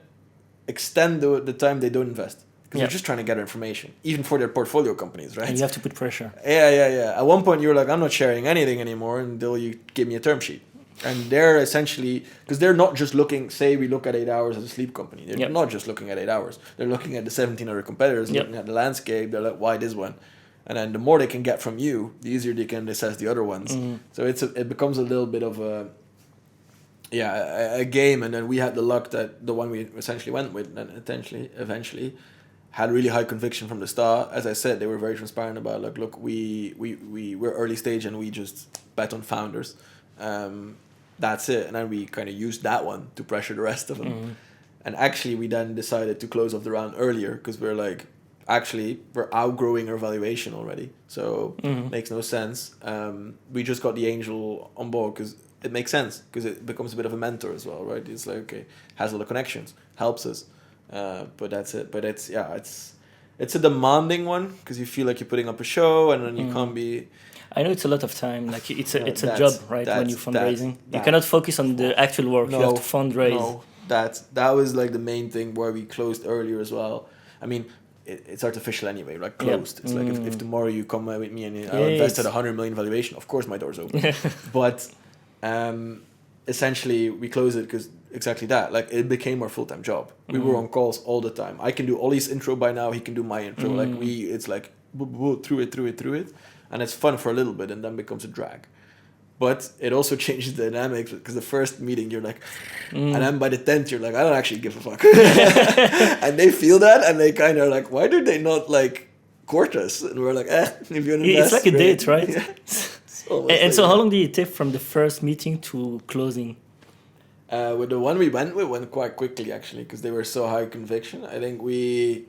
extend the time they don't invest. Because they're just trying to gather information, even for their portfolio companies, right? And you have to put pressure. Yeah. At one point, you're like, I'm not sharing anything anymore until you give me a term sheet. And they're essentially, because they're not just looking, say we look at 8 hours as a sleep company. They're not just looking at 8 hours. They're looking at the 17 other competitors, looking at the landscape. They're like, why this one? And then the more they can get from you, the easier they can assess the other ones. So it becomes a little bit of a game. And then we had the luck that the one we essentially went with, and eventually had really high conviction from the start. As I said, they were very transparent about like, look, we're early stage and we just bet on founders. That's it. And then we kind of used that one to pressure the rest of them. And actually we then decided to close off the round earlier because we're like, actually we're outgrowing our valuation already. So makes no sense. We just got the angel on board because it makes sense, because it becomes a bit of a mentor as well, right? It's like, okay, has all the connections, helps us. But that's it. But it's a demanding one because you feel like you're putting up a show and then you can't be... I know it's a lot of time. Like it's a job, right? When you're fundraising, you cannot focus on the actual work. You have to fundraise. No, that was like the main thing why we closed earlier as well. I mean, it's artificial anyway, like closed. It's like if tomorrow you come with me and I invested 100 million valuation, of course my door's open. But essentially we closed it because exactly that. Like it became our full-time job. We were on calls all the time. I can do Ollie's intro by now. He can do my intro. Like it's like through it. And it's fun for a little bit and then becomes a drag. But it also changes the dynamics because the first meeting you're like, and then by the 10th you're like, I don't actually give a fuck. And they feel that and they kind of like, why do they not like court us? And we're like, if you invest, it's like a date, right? And so how long did it take from the first meeting to closing? With the one we went with, went quite quickly actually, because they were so high conviction. I think we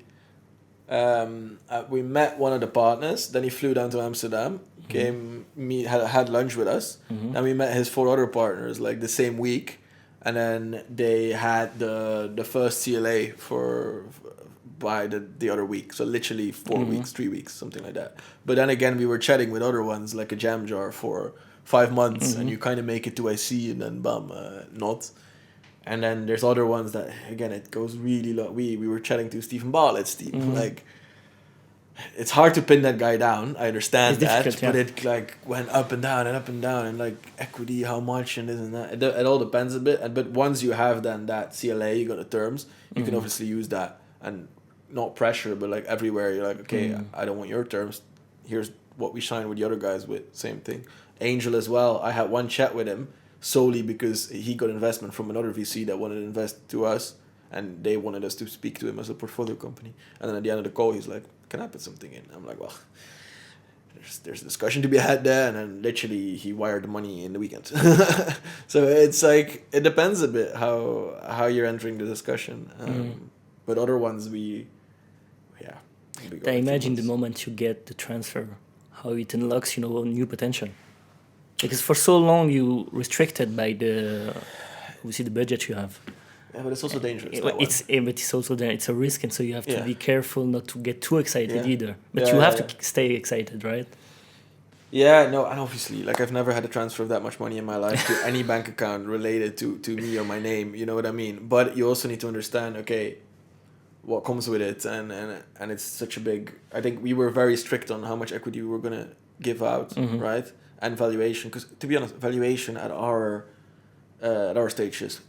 met one of the partners. Then he flew down to Amsterdam, had lunch with us. And we met his 4 other partners like the same week, and then they had the first CLA by the other week. So literally 4 weeks, 3 weeks, something like that. But then again, we were chatting with other ones like a jam jar for 5 months, and you kind of make it to IC, and then bam, not. And then there's other ones that, again, it goes really long. We were chatting to Stephen Bartlett's team. Like, it's hard to pin that guy down. I understand that, but it like went up and down and up and down, and like equity, how much, and this and that. It all depends a bit. But once you have then that CLA, you got the terms, you can obviously use that, and not pressure, but like everywhere you're like, okay, I don't want your terms. Here's what we signed with the other guys with. Same thing. Angel as well. I had one chat with him solely because he got investment from another VC that wanted to invest to us, and they wanted us to speak to him as a portfolio company. And then at the end of the call, he's like, "Can I put something in?" I'm like, "Well, there's a discussion to be had there." And then literally he wired the money in the weekend. So it's like, it depends a bit how you're entering the discussion. But other ones I imagine the moment you get the transfer, how it unlocks, new potential. Because for so long you restricted by the budget you have. Yeah, but it's also dangerous. But it's also there. It's a risk, and so you have to be careful not to get too excited either. But you have to stay excited, right? Yeah, no, and obviously, like, I've never had a transfer of that much money in my life to any bank account related to me or my name. You know what I mean? But you also need to understand, okay, what comes with it, and it's such a big. I think we were very strict on how much equity we were gonna give out, right? And valuation, because to be honest, valuation at our stages,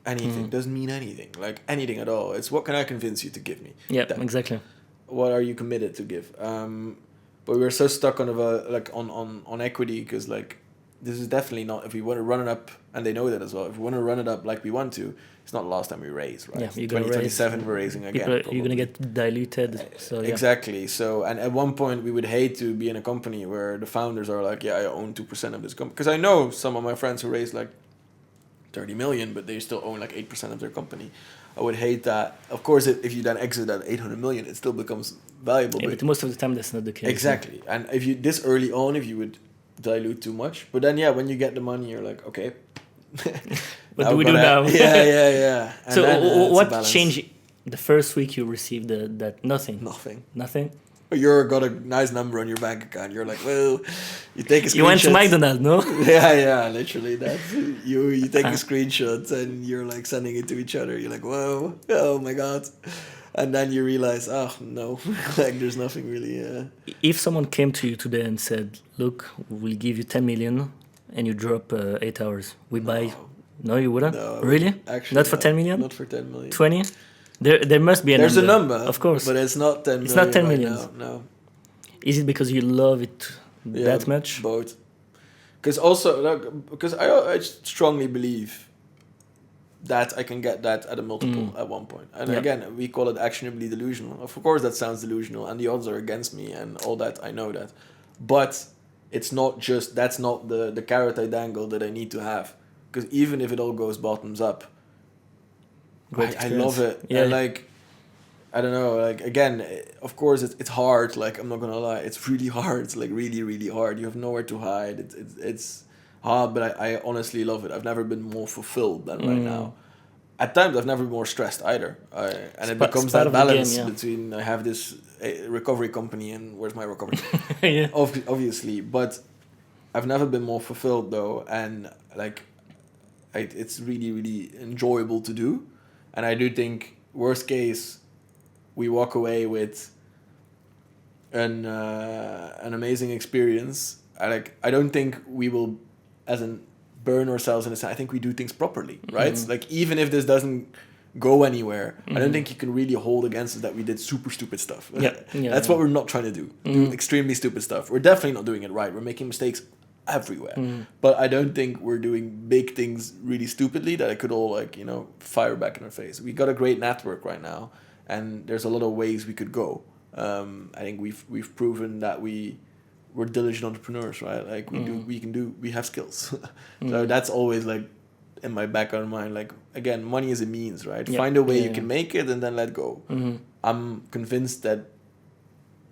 anything doesn't mean anything, like anything at all. It's what can I convince you to give me? Yeah, exactly. What are you committed to give? But we were so stuck on equity, because like this is definitely not, if we want to run it up, and they know that as well. If we want to run it up like we want to, it's not the last time we raise, right? Yeah, you're gonna 2027 we're raising again. You're gonna get diluted. So exactly. So, and at one point we would hate to be in a company where the founders are like, yeah, I own 2% of this company, because I know some of my friends who raised like 30 million, but they still own like 8% of their company. I would hate that. Of course, if you then exit at 800 million, it still becomes valuable. Yeah, but most of the time that's not the case. Exactly. And if you this early on, if you would dilute too much, but then when you get the money, you're like, okay. What do we do now? Yeah. And so then, what changed the first week you received that nothing? Nothing? You got a nice number on your bank account. You're like, well, you take a screenshot. You went to McDonald's, no? Yeah, literally. That's you take a screenshot and you're like sending it to each other. You're like, whoa, oh my god. And then you realize, oh no, like there's nothing really. If someone came to you today and said, look, we'll give you 10 million and you drop 8 hours, we buy. No, you wouldn't? No, really? Actually, not for 10 million? Not for 10 million. 20? There must be a There's number. a number, of course. But it's not 10 million. It's not 10 right million. now, no. Is it because you love it that much? Both. Because also, because I strongly believe that I can get that at a multiple at one point. And again, we call it actionably delusional. Of course, that sounds delusional, and the odds are against me and all that. I know that. But it's not just, that's not the carrot I dangle that I need to have. Because even if it all goes bottoms up, I love it. Yeah. And like, I don't know, like, again, of course it's hard, like, I'm not gonna lie, it's really hard. It's like really, really hard. You have nowhere to hide. It's hard, but I honestly love it. I've never been more fulfilled than right now. At times I've never been more stressed either. And it becomes that balance between, I have this recovery company and where's my recovery? Yeah. Obviously, but I've never been more fulfilled though, and like, it's really, really enjoyable to do. And I do think, worst case, we walk away with an amazing experience. I don't think we will, burn ourselves in a sense. I think we do things properly, right? Like, even if this doesn't go anywhere, I don't think you can really hold against us that we did super stupid stuff. That's what we're not trying to do. Do extremely stupid stuff. We're definitely not doing it right. We're making mistakes everywhere. But I don't think we're doing big things really stupidly that it could all, like, fire back in our face. We got a great network right now, and there's a lot of ways we could go. I think we've proven that we we're diligent entrepreneurs, right? Like we have skills. So that's always like in my back of my mind. Like, again, money is a means, right? Find a way you can make it and then let go. I'm convinced that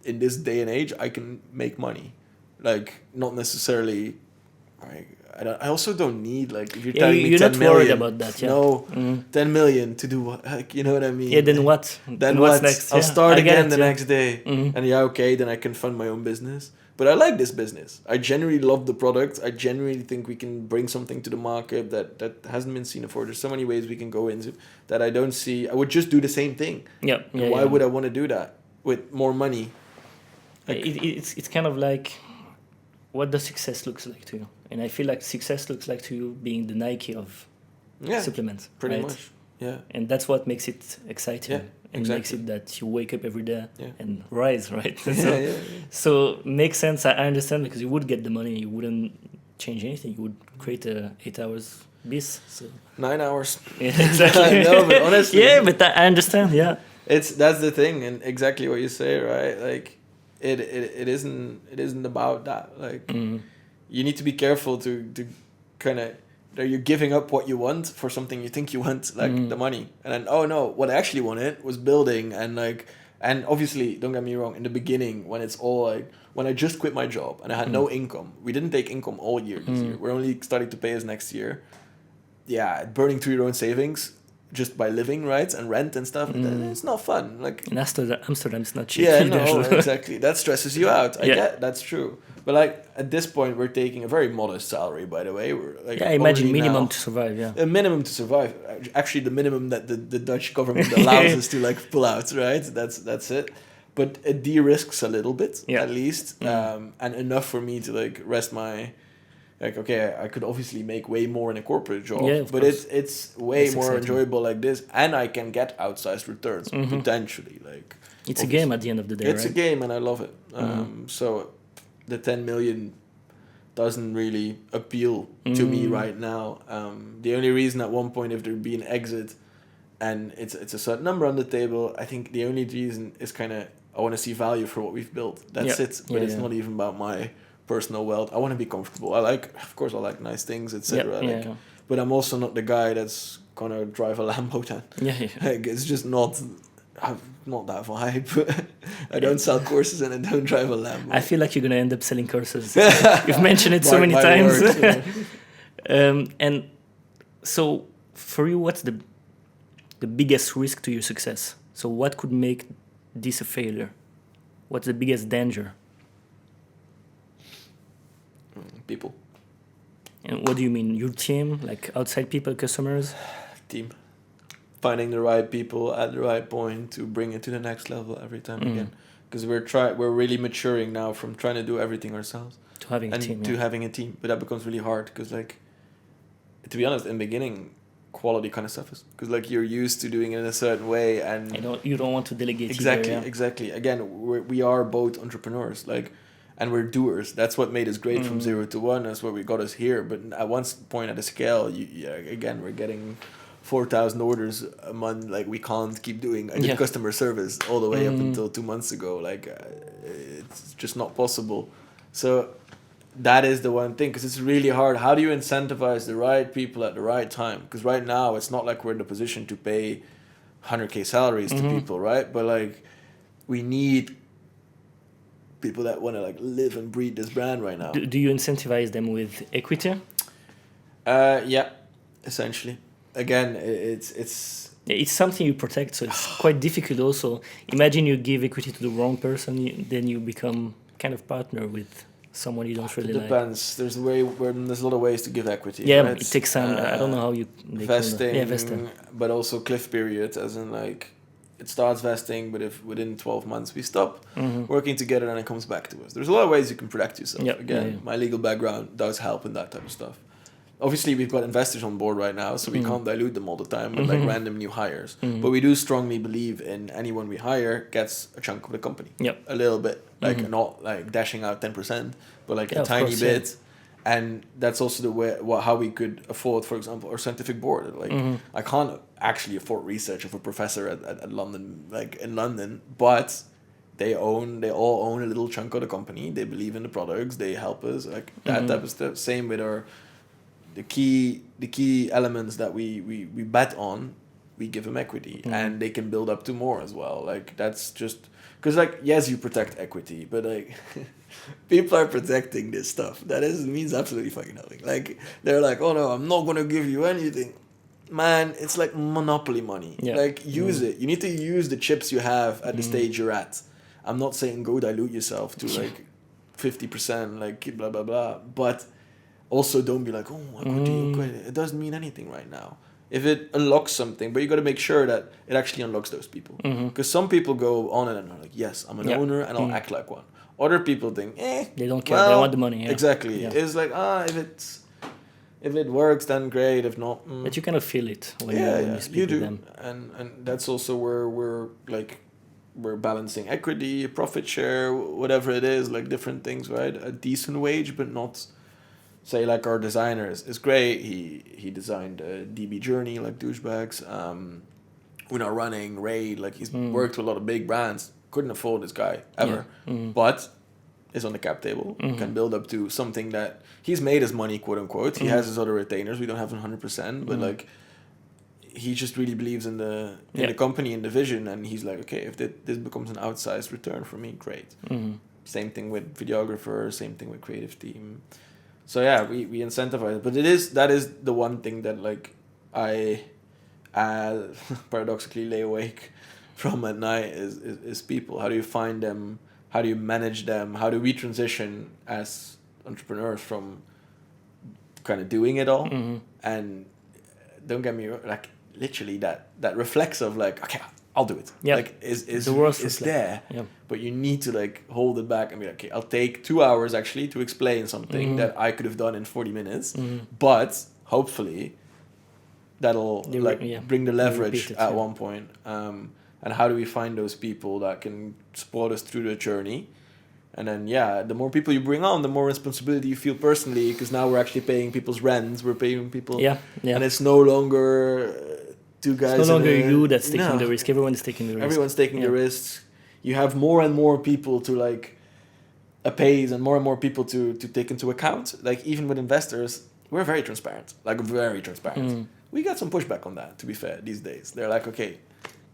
in this day and age, I can make money. Like, not necessarily, like, I also don't need, like, if you're telling me you're 10 not million, worried about that. no, 10 million to do what? Like, you know what I mean? Yeah, then what? Then what's what? next? I'll start I get again it, the next day. And okay, then I can fund my own business. But I like this business. I genuinely love the product. I genuinely think we can bring something to the market that hasn't been seen before. There's so many ways we can go into that I don't see. I would just do the same thing. Why would I want to do that with more money? Like, it's kind of like, what does success looks like to you? And I feel like success looks like to you being the Nike of supplements. Pretty right? much. Yeah. And that's what makes it exciting. Yeah, and exactly. makes it that you wake up every day Yeah. and rise, right? Yeah, So makes sense. I understand, because you would get the money, you wouldn't change anything. You would create a 8 hours bis. So 9 hours. yeah, exactly. No, but honestly. Yeah, but I understand. Yeah. That's the thing, and exactly what you say, right? Like, it isn't about that. Like, you need to be careful to kind of, that you're giving up what you want for something you think you want, like the money, and then, oh no, what I actually wanted was building, and like, and obviously, don't get me wrong, in the beginning, when it's all like, when I just quit my job and I had no income, we didn't take income all year this year, we're only starting to pay us next year. Yeah, burning through your own savings just by living, right, and rent and stuff, it's not fun. Like, In Amsterdam, it's not cheap. yeah, either. no, exactly. That stresses you out. I Yeah. get that's true. But like, at this point, we're taking a very modest salary. By the way, we're like, Yeah, I imagine only minimum now- to survive. Yeah. a minimum to survive. Actually, the minimum that the Dutch government allows us to like pull out. Right, that's it. But it de-risks a little bit, Yeah. at least, and enough for me to like rest my. Like, okay, I could obviously make way more in a corporate job, Yeah, of but course. it's way That's more exciting. enjoyable like this, and I can get outsized returns potentially. Like, It's a game at the end of the day, it's right? a game, and I love it. So the 10 million doesn't really appeal to me right now. The only reason at one point, if there'd be an exit and it's a certain number on the table, I think the only reason is kind of, I want to see value for what we've built. That's Yeah. it. But it's not even about my personal wealth. I want to be comfortable. Of course I like nice things, etc. But I'm also not the guy that's gonna drive a Lambo then. Yeah. Like, it's just not that vibe. I don't sell courses and I don't drive a Lambo. I feel like you're gonna end up selling courses. You've mentioned it so many My times. words, yeah. And so, for you, what's the biggest risk to your success? So, what could make this a failure? What's the biggest danger? People. And what do you mean? Your team, like outside people, customers? Team. Finding the right people at the right point to bring it to the next level every time again. Because we're really maturing now from trying to do everything ourselves To having a team. to having a team. But that becomes really hard because, like, to be honest, in the beginning, quality kind of suffers because, like, you're used to doing it in a certain way, and You don't want to delegate. exactly, either, yeah? exactly. Again, we are both entrepreneurs, like, and we're doers. That's what made us great from 0 to 1. That's what we got us here. But at one point at a scale, again, we're getting 4,000 orders a month. Like, we can't keep doing. I did customer service all the way up until 2 months ago. Like, it's just not possible. So that is the one thing, because it's really hard. How do you incentivize the right people at the right time? Because right now, it's not like we're in a position to pay 100K salaries to people, right? But, like, we need people that want to, like, live and breathe this brand right now. Do you incentivize them with equity? Yeah, essentially. Again, it's It's something you protect, so it's quite difficult also. Imagine you give equity to the wrong person, then you become kind of partner with someone you don't really it like. depends. There's a lot of ways to give equity. Yeah, right? it takes time. I don't know how you... vesting, but also cliff period, as in, like, it starts vesting, but if within 12 months we stop working together, then it comes back to us. There's a lot of ways you can protect yourself. Yep. Again, my legal background does help in that type of stuff. Obviously, we've got investors on board right now, so we can't dilute them all the time with like random new hires. But we do strongly believe in anyone we hire gets a chunk of the company. Yep. A little bit. Like, not like dashing out 10%, but like a of tiny course, bit. And that's also the way how we could afford, for example, our scientific board. Like, I can't actually afford research of a professor at London, like in London, but they all own a little chunk of the company. They believe in the products. They help us, like that type of stuff. Same with the key elements that we bet on. We give them equity, and they can build up to more as well. Like that's just because, like, yes, you protect equity, but like people are protecting this stuff. That means absolutely fucking nothing. Like they're like, oh no, I'm not gonna give you anything. Man, it's like monopoly money. Yeah. Like use it. You need to use the chips you have at the stage you're at. I'm not saying go dilute yourself to like 50%, like blah blah blah, but also don't be like, oh, I could do it. It doesn't mean anything right now. If it unlocks something, but you got to make sure that it actually unlocks those people. Because some people go on and are like, yes, I'm an owner and I'll act like one. Other people think, they don't care. They want the money. Yeah. Exactly. Yeah. It's like, if it works, then great. If not, but you kind of feel it when you speak with them. And that's also where we're balancing equity, profit share, whatever it is, like different things, right? A decent wage, but not. Say like our designer is great. He designed a DB Journey, like douchebags. We're not running Raid, like he's worked with a lot of big brands. Couldn't afford this guy ever, but is on the cap table. Can build up to something that he's made his money, quote unquote. He has his other retainers. We don't have 100%, but like he just really believes in the company and the vision, and he's like, okay, if this becomes an outsized return for me, great. Same thing with videographer. Same thing with creative team. So yeah, we incentivize it. But that is the one thing that like I paradoxically lay awake from at night is people. How do you find them? How do you manage them? How do we transition as entrepreneurs from kind of doing it all? And don't get me wrong, like literally that reflex of like, okay, I'll do it. Yeah. Like is there. Yeah. But you need to like hold it back and be like, okay, I'll take 2 hours actually to explain something that I could have done in 40 minutes. But hopefully that'll bring the leverage at one point. And how do we find those people that can support us through the journey? And then, the more people you bring on, the more responsibility you feel personally, because now we're actually paying people's rents, we're paying people. And it's no longer two guys. It's no longer you that's taking the risk. Everyone is taking the risk. Everyone's taking the risks. You have more and more people to like appraise and more people to take into account. Like even with investors, we're very transparent. Like very transparent. We got some pushback on that, to be fair, these days. They're like, okay,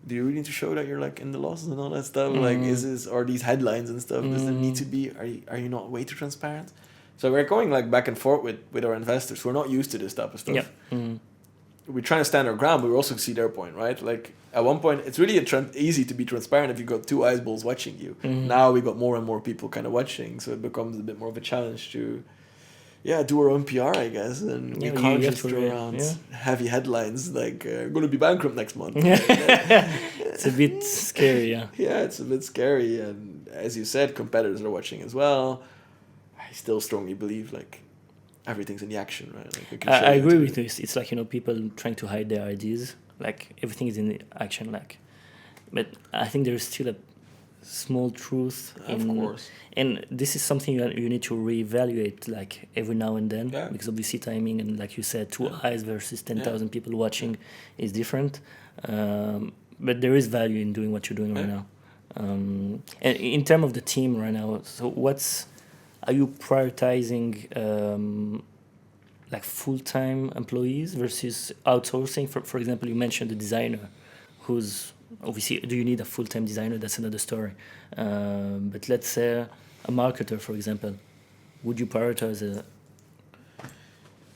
do you really need to show that you're like in the losses and all that stuff? Like are these headlines and stuff, does it need to be, are you not way too transparent? So we're going like back and forth with our investors. We're not used to this type of stuff. We're trying to stand our ground, but we also see their point, right? Like at one point, it's really easy to be transparent if you got two eyeballs watching you. Now we got more and more people kind of watching, so it becomes a bit more of a challenge to, do our own PR, I guess, and we can't just throw around heavy headlines like "We're going to be bankrupt next month." It's a bit scary, Yeah, it's a bit scary, and as you said, competitors are watching as well. I still strongly believe like everything's in the action, right? Like, I agree with this. It's like, people trying to hide their ideas. Like everything is in the action. Like, but I think there's still a small truth. Of course. And this is something you need to reevaluate like every now and then, because obviously timing and like you said, two eyes versus 10,000 people watching is different. But there is value in doing what you're doing right now. And in terms of the team right now, so are you prioritizing like full-time employees versus outsourcing? For example, you mentioned the designer, who's obviously, do you need a full-time designer? That's another story. But let's say a marketer, for example, would you prioritize a?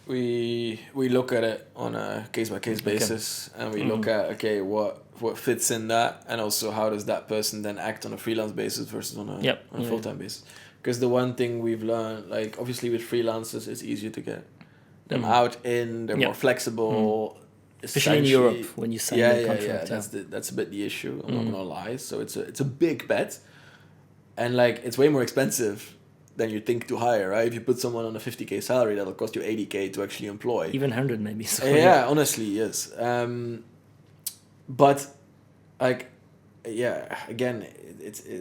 We look at it on a case-by-case basis, and we look at what fits in that, and also how does that person then act on a freelance basis versus on a full-time basis. Because the one thing we've learned, like obviously with freelancers, it's easier to get them out in. They're more flexible. Especially in Europe when you sign the contract. That's a bit the issue. I'm not gonna lie. So it's a big bet, and like it's way more expensive than you think to hire, right? If you put someone on a 50K salary, that'll cost you 80K to actually employ. Even 100 maybe. So honestly, yes. But like, again,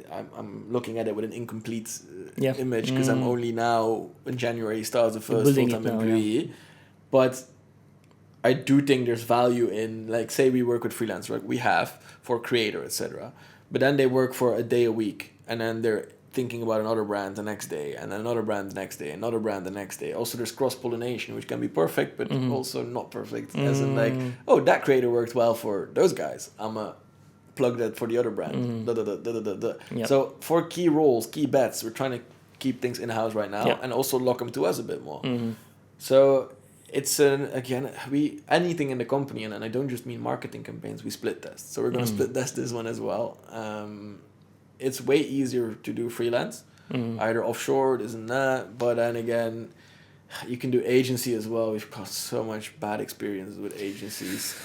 I'm looking at it with an incomplete image, because I'm only now in January starts the first full-time employee, but I do think there's value in, like, say we work with freelancers, like we have for creator, etc. But then they work for a day a week, and then they're thinking about another brand the next day, and then another brand the next day, another brand the next day. Also, there's cross-pollination, which can be perfect, but also not perfect. As in, like, oh, that creator worked well for those guys. I'm a plug that for the other brand. Yep. So for key roles, key bets, we're trying to keep things in-house right now, and also lock them to us a bit more. So it's again, anything in the company, and I don't just mean marketing campaigns, we split test. So we're going to split test this one as well. It's way easier to do freelance, either offshore, this and that. But then again, you can do agency as well. We've got so much bad experience with agencies.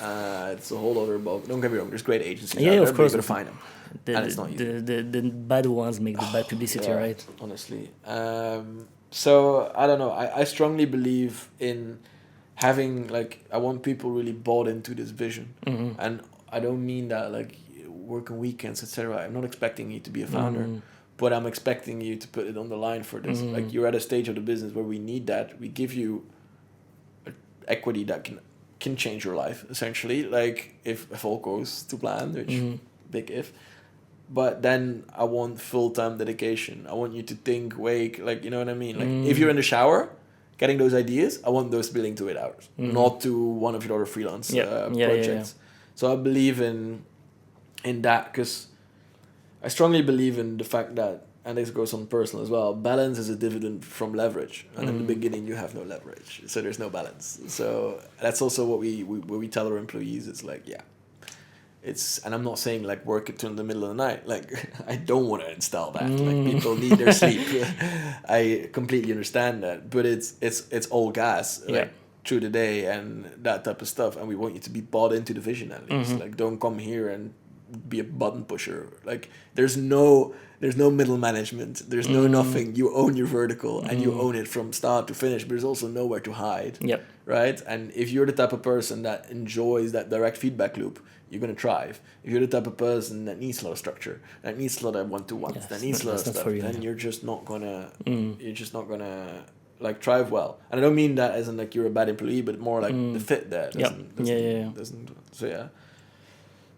It's a whole other ball. Don't get me wrong, there's great agencies out there, of course. but you gotta find them. And it's not easy. The bad ones make the bad publicity, right? Honestly. So, I don't know. I strongly believe in having, like, I want people really bought into this vision. And I don't mean that, like, working weekends, etc. I'm not expecting you to be a founder, but I'm expecting you to put it on the line for this. Like, you're at a stage of the business where we need that. We give you equity that can change your life, essentially. Like, if all goes to plan, which big if. But then I want full-time dedication. I want you to think, wake, like, you know what I mean? Like, if you're in the shower getting those ideas, I want those to be linked to 8 hours, not to one of your other freelance projects. So I believe in that, because I strongly believe in the fact that, and this goes on personal as well, balance is a dividend from leverage. And in the beginning, you have no leverage. So there's no balance. So that's also what we tell our employees. It's like, and I'm not saying like work it in the middle of the night. Like, I don't want to install that. Like, people need their sleep. I completely understand that. But it's all gas. Like, through the day and that type of stuff. And we want you to be bought into the vision at least. Like, don't come here and be a button pusher. Like, there's no middle management, there's no nothing. You own your vertical and you own it from start to finish, but there's also nowhere to hide. Right? And if you're the type of person that enjoys that direct feedback loop, you're going to thrive. If you're the type of person that needs a lot of structure, that needs a lot of one-to-ones, that needs a lot of stuff, then you're just not gonna like thrive well. And I don't mean that as in like you're a bad employee, but more like the fit there doesn't. So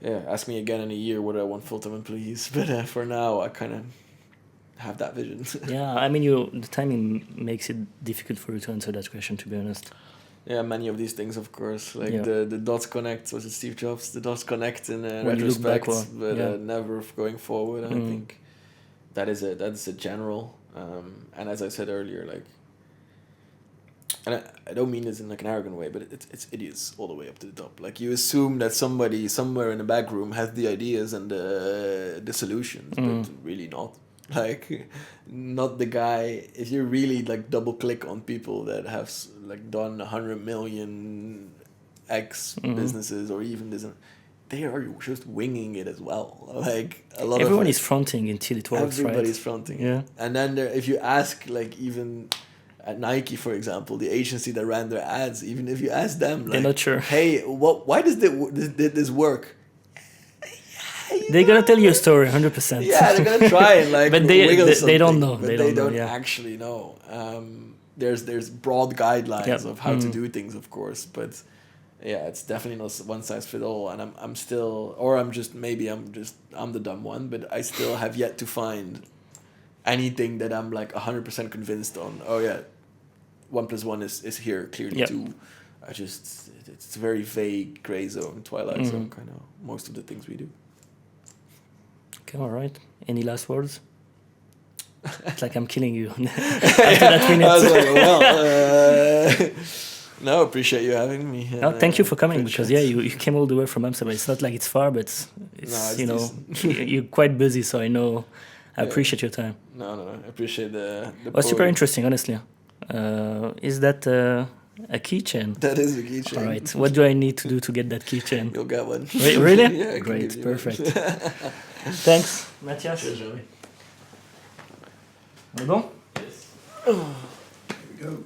ask me again in a year whether I want full-time employees, but for now I kind of have that vision. I mean, the timing makes it difficult for you to answer that question, to be honest. Many of these things, of course, like the dots connect. Was it Steve Jobs? The dots connect in retrospect, but never going forward. I think that is a general. And as I said earlier, like, and I don't mean this in like an arrogant way, but it's idiots all the way up to the top. Like, you assume that somebody somewhere in the back room has the ideas and the solutions, but really not. Like, not the guy. If you really like double click on people that have like done 100 million X businesses or even this, they are just winging it as well. Like, a lot everyone is fronting until it works. Everybody's fronting. And then if you ask, like, even at Nike, for example, the agency that ran their ads, even if you ask them, like, they're not sure. Hey, why does this work? They're gonna tell you a story, 100%. Yeah, they're gonna try and like, but they don't know. But they don't actually know. There's broad guidelines of how to do things, of course, but it's definitely not one size fit all. And I'm still, or I'm the dumb one, but I still have yet to find anything that I'm like 100% convinced on. 1 + 1 is here, clearly 2. It's a very vague gray zone, twilight zone kind of most of the things we do. Okay, all right. Any last words? It's like I'm killing you after that minute. I was like, no, appreciate you having me. No, thank you for coming, because you came all the way from Amsterdam. It's not like it's far, but it's you're quite busy, so I know. I appreciate your time. No, I appreciate the super interesting, honestly. Is that a keychain? That is a keychain. All right. What do I need to do to get that keychain? You'll get one. Really? Yeah. Great. Perfect. Thanks, Mathias. Cheers, Joey. On est bon? Yes. Here we go.